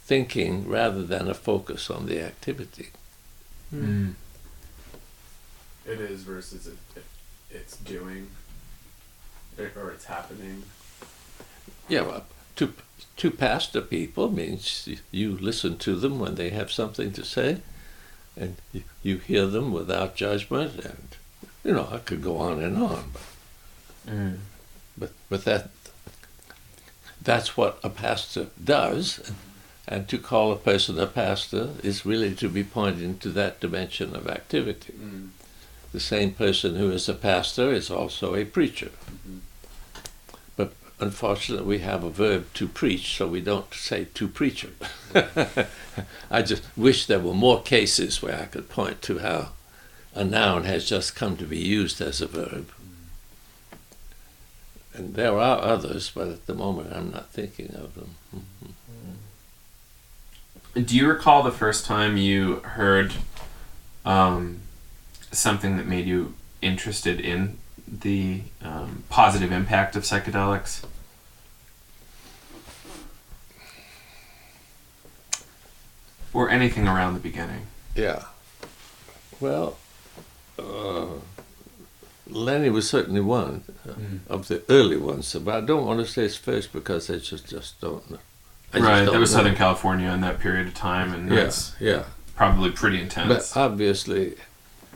B: thinking rather than a focus on the activity.
A: Mm.
D: It is versus it's doing, or it's happening.
B: Yeah, well, to pastor people means you listen to them when they have something to say, and you hear them without judgment, and I could go on and on, but that's what a pastor does, and to call a person a pastor is really to be pointing to that dimension of activity. The same person who is a pastor is also a preacher. But unfortunately, we have a verb to preach, so we don't say to preacher. I just wish there were more cases where I could point to how a noun has just come to be used as a verb. And there are others, but at the moment I'm not thinking of them.
A: Do you recall the first time you heard something that made you interested in the positive impact of psychedelics? Or anything around the beginning?
B: Yeah. Well, Lenny was certainly one of the early ones, but I don't want to say it's first because I just don't know.
A: Right, that was Southern California in that period of time, and that's probably pretty intense.
B: But obviously,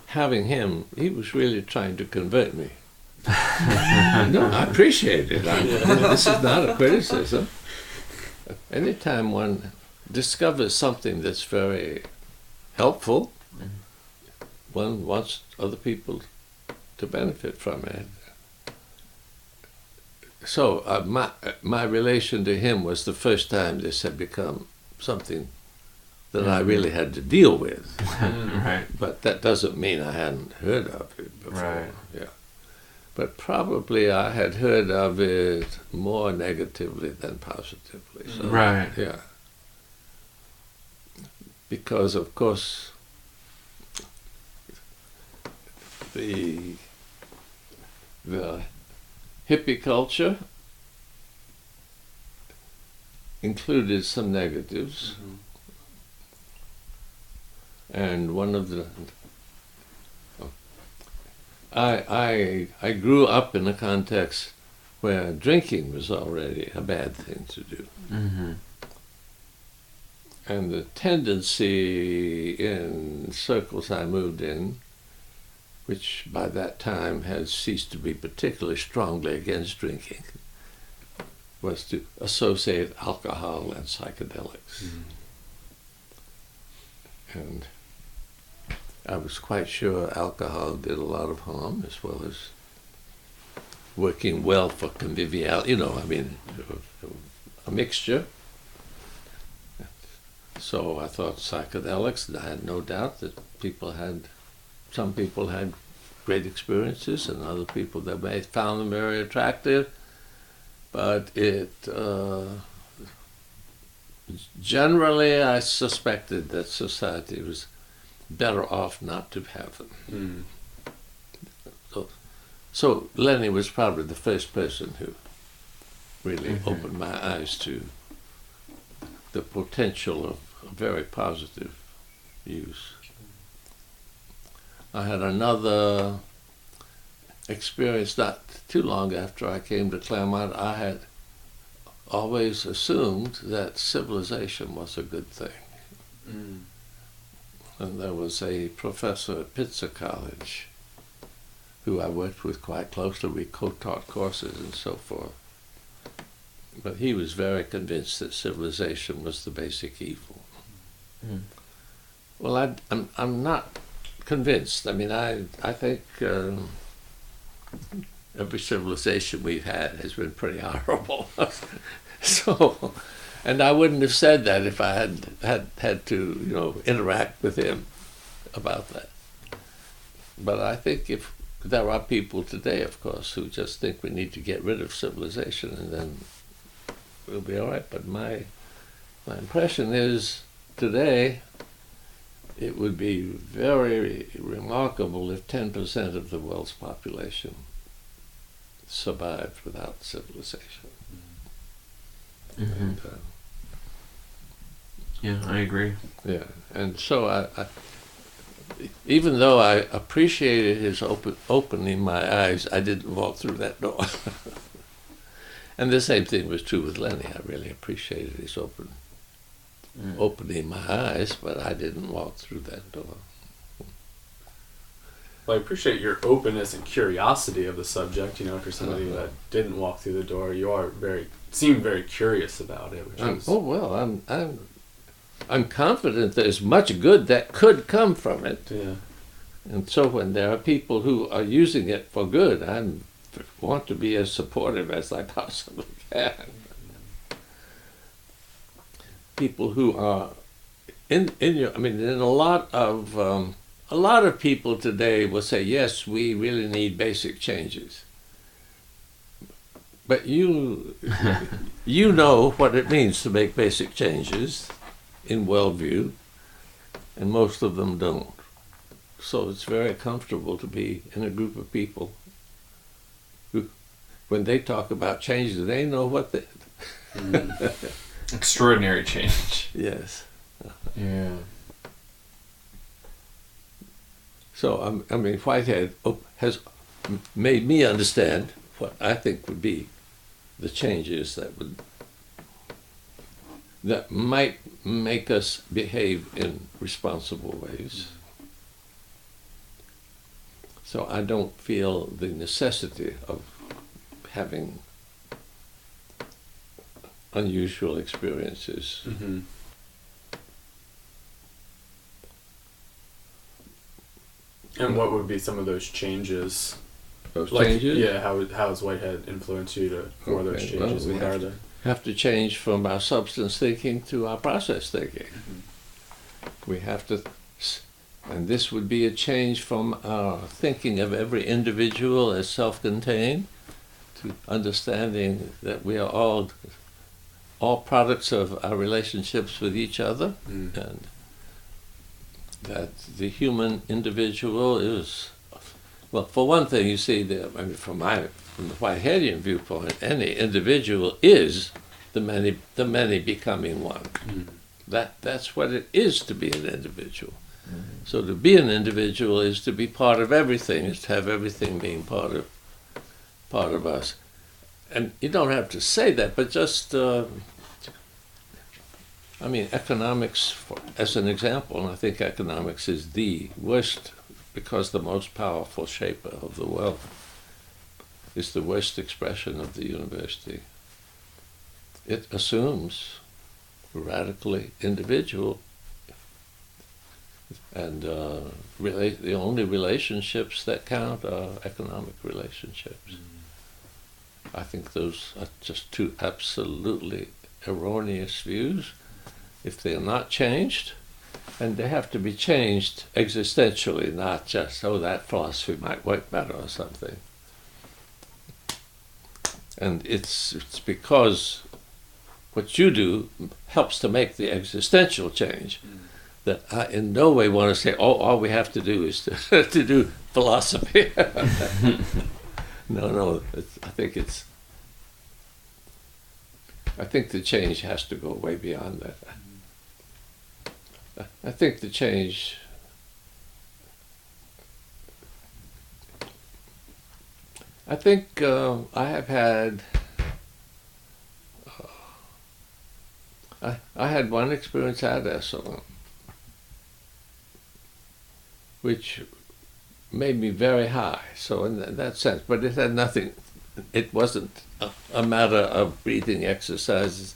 B: having him, he was really trying to convert me. No, I appreciate it. This is not a criticism. Anytime one discovers something that's very helpful, one wants other people to benefit from it. So my relation to him was the first time this had become something that I really had to deal with.
A: Right.
B: But that doesn't mean I hadn't heard of it before.
A: Right.
B: Yeah. But probably I had heard of it more negatively than positively. So,
A: right.
B: Yeah. Because, of course, the hippie culture included some negatives. And one of the... I grew up in a context where drinking was already a bad thing to do. And the tendency in circles I moved in, which by that time had ceased to be particularly strongly against drinking, was to associate alcohol and psychedelics. And I was quite sure alcohol did a lot of harm, as well as working well for conviviality, a mixture. So I thought psychedelics, and I had no doubt that some people had great experiences, and other people that may have found them very attractive, but generally I suspected that society was better off not to have them. So Lenny was probably the first person who really opened my eyes to the potential of very positive use. I had another experience not too long after I came to Claremont. I had always assumed that civilization was a good thing. and there was a professor at Pitzer College who I worked with quite closely. We co-taught courses and so forth. But he was very convinced that civilization was the basic evil. Mm. Well, I'm not convinced. I mean, I think every civilization we've had has been pretty horrible. So, and I wouldn't have said that if I had to, interact with him about that. But I think if there are people today, of course, who just think we need to get rid of civilization and then we'll be all right. But my impression is today it would be very remarkable if 10% of the world's population survived without civilization.
A: Mm-hmm.
B: And,
A: yeah, I agree.
B: Yeah, and so I even though I appreciated his opening my eyes, I didn't walk through that door. And the same thing was true with Lenny. I really appreciated his opening my eyes, but I didn't walk through that door.
D: Well, I appreciate your openness and curiosity of the subject. For somebody that didn't walk through the door, you seem very curious about it.
B: I'm confident there's much good that could come from it.
D: Yeah.
B: And so when there are people who are using it for good, I want to be as supportive as I possibly can. People who are in a lot of people today will say, yes, we really need basic changes. But you know what it means to make basic changes in worldview, and most of them don't. So it's very comfortable to be in a group of people who, when they talk about changes, they know what they...
A: Extraordinary change.
B: Yes.
A: Yeah.
B: So, Whitehead has made me understand what I think would be the changes that might make us behave in responsible ways. So I don't feel the necessity of having unusual experiences.
D: Mm-hmm. And what would be some of those changes?
B: Changes?
D: Yeah, how has Whitehead influenced you for those changes?
B: Well,
D: what are they?
B: Have to change from our substance thinking to our process thinking. Mm-hmm. We have to, and this would be a change from our thinking of every individual as self-contained to understanding that we are all products of our relationships with each other, and that the human individual is, well, for one thing, you see, from the Whiteheadian viewpoint, any individual is the many becoming one. That's what it is to be an individual. So to be an individual is to be part of everything, is to have everything being part of us. And you don't have to say that, but just economics, as an example, and I think economics is the worst, because the most powerful shaper of the world is the worst expression of the university. It assumes radically individual, and the only relationships that count are economic relationships. I think those are just two absolutely erroneous views. If they are not changed, and they have to be changed existentially, not just, that philosophy might work better or something. And it's because what you do helps to make the existential change that I in no way want to say, all we have to do is to do philosophy. No, I think the change has to go way beyond that. I think the change, I have had, I had one experience at Esalen which made me very high. So in that sense, but it had nothing. It wasn't a matter of breathing exercises.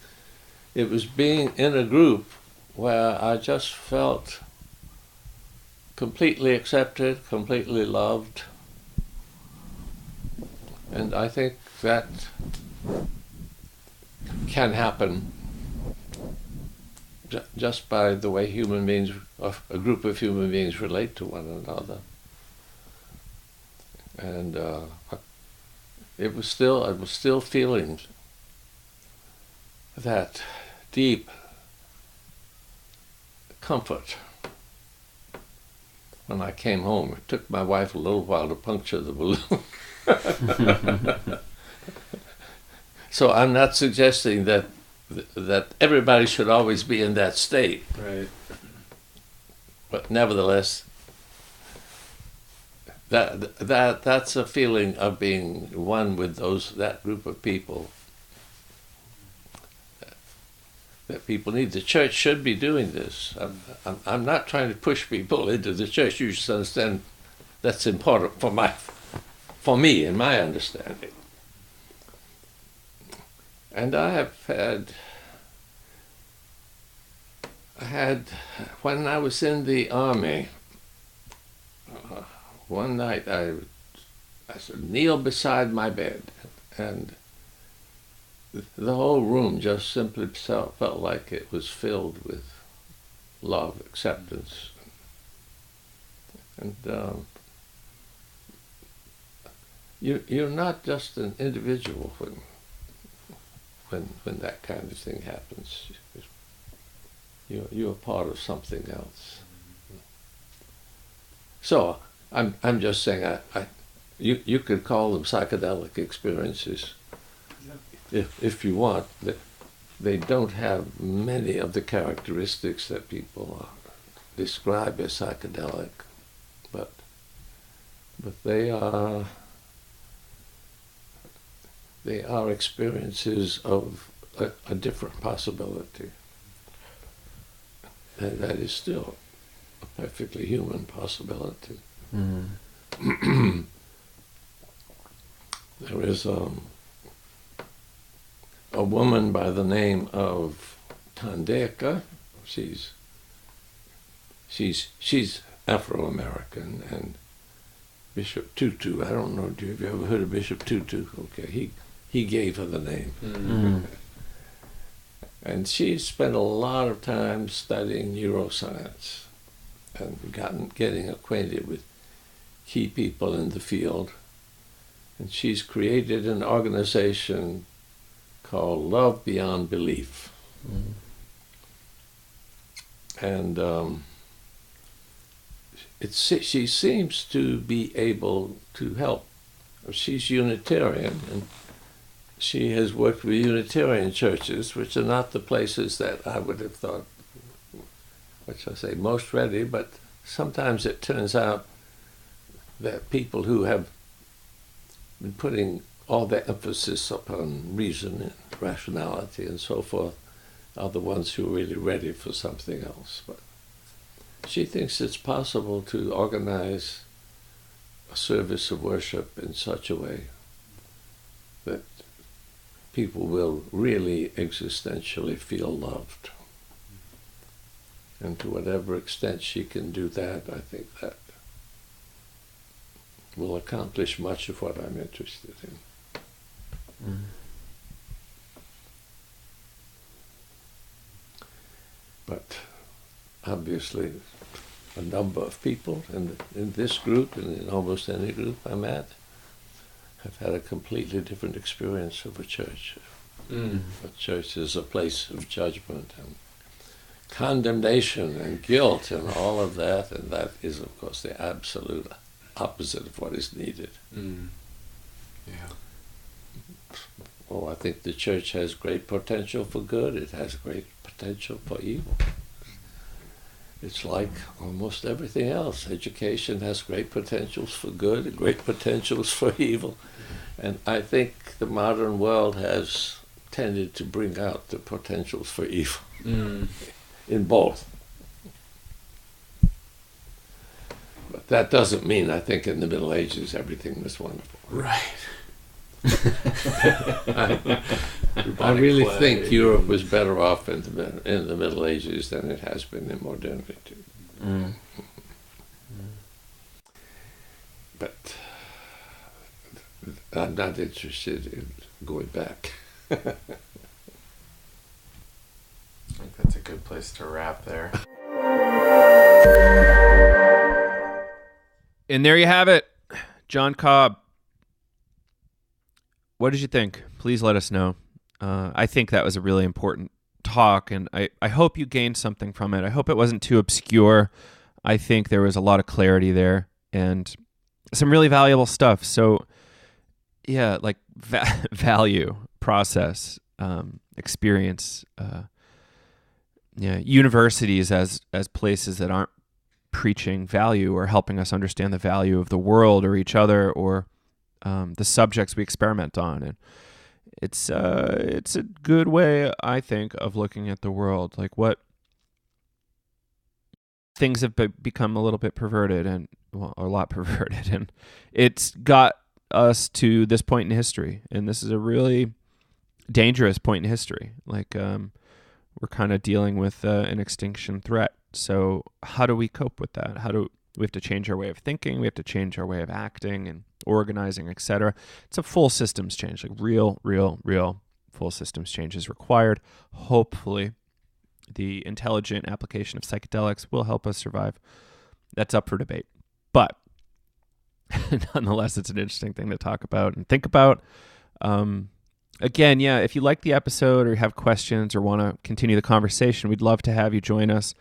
B: It was being in a group where I just felt completely accepted, completely loved. And I think that can happen just by the way human beings, a group of human beings relate to one another. And I was still feeling that deep comfort when I came home. It took my wife a little while to puncture the balloon. So I'm not suggesting that everybody should always be in that state.
D: Right.
B: But nevertheless, that's a feeling of being one with that group of people that people need. The church should be doing this. I'm not trying to push people into the church. You should understand that's important for me in my understanding. And I had when I was in the army, one night I sort of kneeled beside my bed, and the whole room just simply felt like it was filled with love, acceptance. And you're not just an individual when that kind of thing happens. You're part of something else. So I'm just saying you could call them psychedelic experiences if you want. They don't have many of the characteristics that people describe as psychedelic, but they are experiences of a different possibility. And that is still a perfectly human possibility. Mm-hmm. There is a woman by the name of Tandeka. She's Afro-American, and Bishop Tutu. I don't know. Have you ever heard of Bishop Tutu? Okay, he gave her the name. Mm-hmm. And she spent a lot of time studying neuroscience and getting acquainted with key people in the field. And she's created an organization called Love Beyond Belief. Mm-hmm. And she seems to be able to help. She's Unitarian, and she has worked with Unitarian churches, which are not the places that I would have thought, what shall I say, most ready, but sometimes it turns out that people who have been putting all their emphasis upon reason and rationality and so forth are the ones who are really ready for something else. But she thinks it's possible to organize a service of worship in such a way that people will really existentially feel loved. And to whatever extent she can do that, I think that will accomplish much of what I'm interested in. Mm. But obviously, a number of people in this group and in almost any group I'm at have had a completely different experience of a church. Mm. A church is a place of judgment and condemnation and guilt and all of that, and that is, of course, the absolute opposite of what is needed. Mm. Yeah. Oh, I think the church has great potential for good. It has great potential for evil. It's like almost everything else. Education has great potentials for good and great potentials for evil. And I think the modern world has tended to bring out the potentials for evil in both. But that doesn't mean I think in the Middle Ages everything was wonderful.
D: Right.
B: I really think Europe was better off in the Middle Ages than it has been in modernity.
D: Mm.
B: But I'm not interested in going back.
A: I think that's a good place to wrap there. And there you have it, John Cobb. What did you think? Please let us know. I think that was a really important talk, and I hope you gained something from it. I hope it wasn't too obscure. I think there was a lot of clarity there and some really valuable stuff. So, yeah, like value, process, experience, universities as places that aren't preaching value or helping us understand the value of the world or each other or the subjects we experiment on. And it's a good way, I think, of looking at the world. Like what things have become a little bit perverted and a lot perverted, and it's got us to this point in history. And this is a really dangerous point in history. Like we're kind of dealing with an extinction threat. So how do we cope with that? We have to change our way of thinking. We have to change our way of acting and organizing, etc. It's a full systems change, like real full systems change is required. Hopefully, the intelligent application of psychedelics will help us survive. That's up for debate. But nonetheless, it's an interesting thing to talk about and think about. Again, if you like the episode or have questions or want to continue the conversation, we'd love to have you join us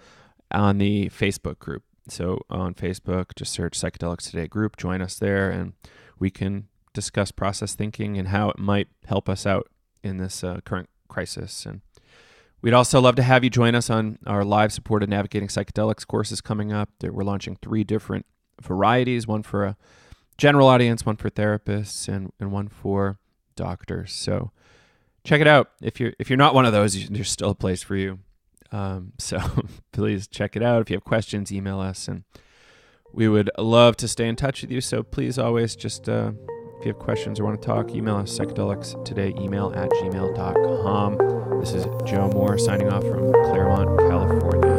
A: on the Facebook group. So on Facebook, just search Psychedelics Today group, join us there, and we can discuss process thinking and how it might help us out in this current crisis. And we'd also love to have you join us on our live supported Navigating Psychedelics courses coming up. We're launching 3 different varieties, one for a general audience, one for therapists, and one for doctors. So check it out. If you're not one of those, there's still a place for you. So please check it out. If you have questions, email us, and we would love to stay in touch with you. So please always just, if you have questions or want to talk, email us psychedelicstoday@gmail.com. This is Joe Moore signing off from Claremont, California.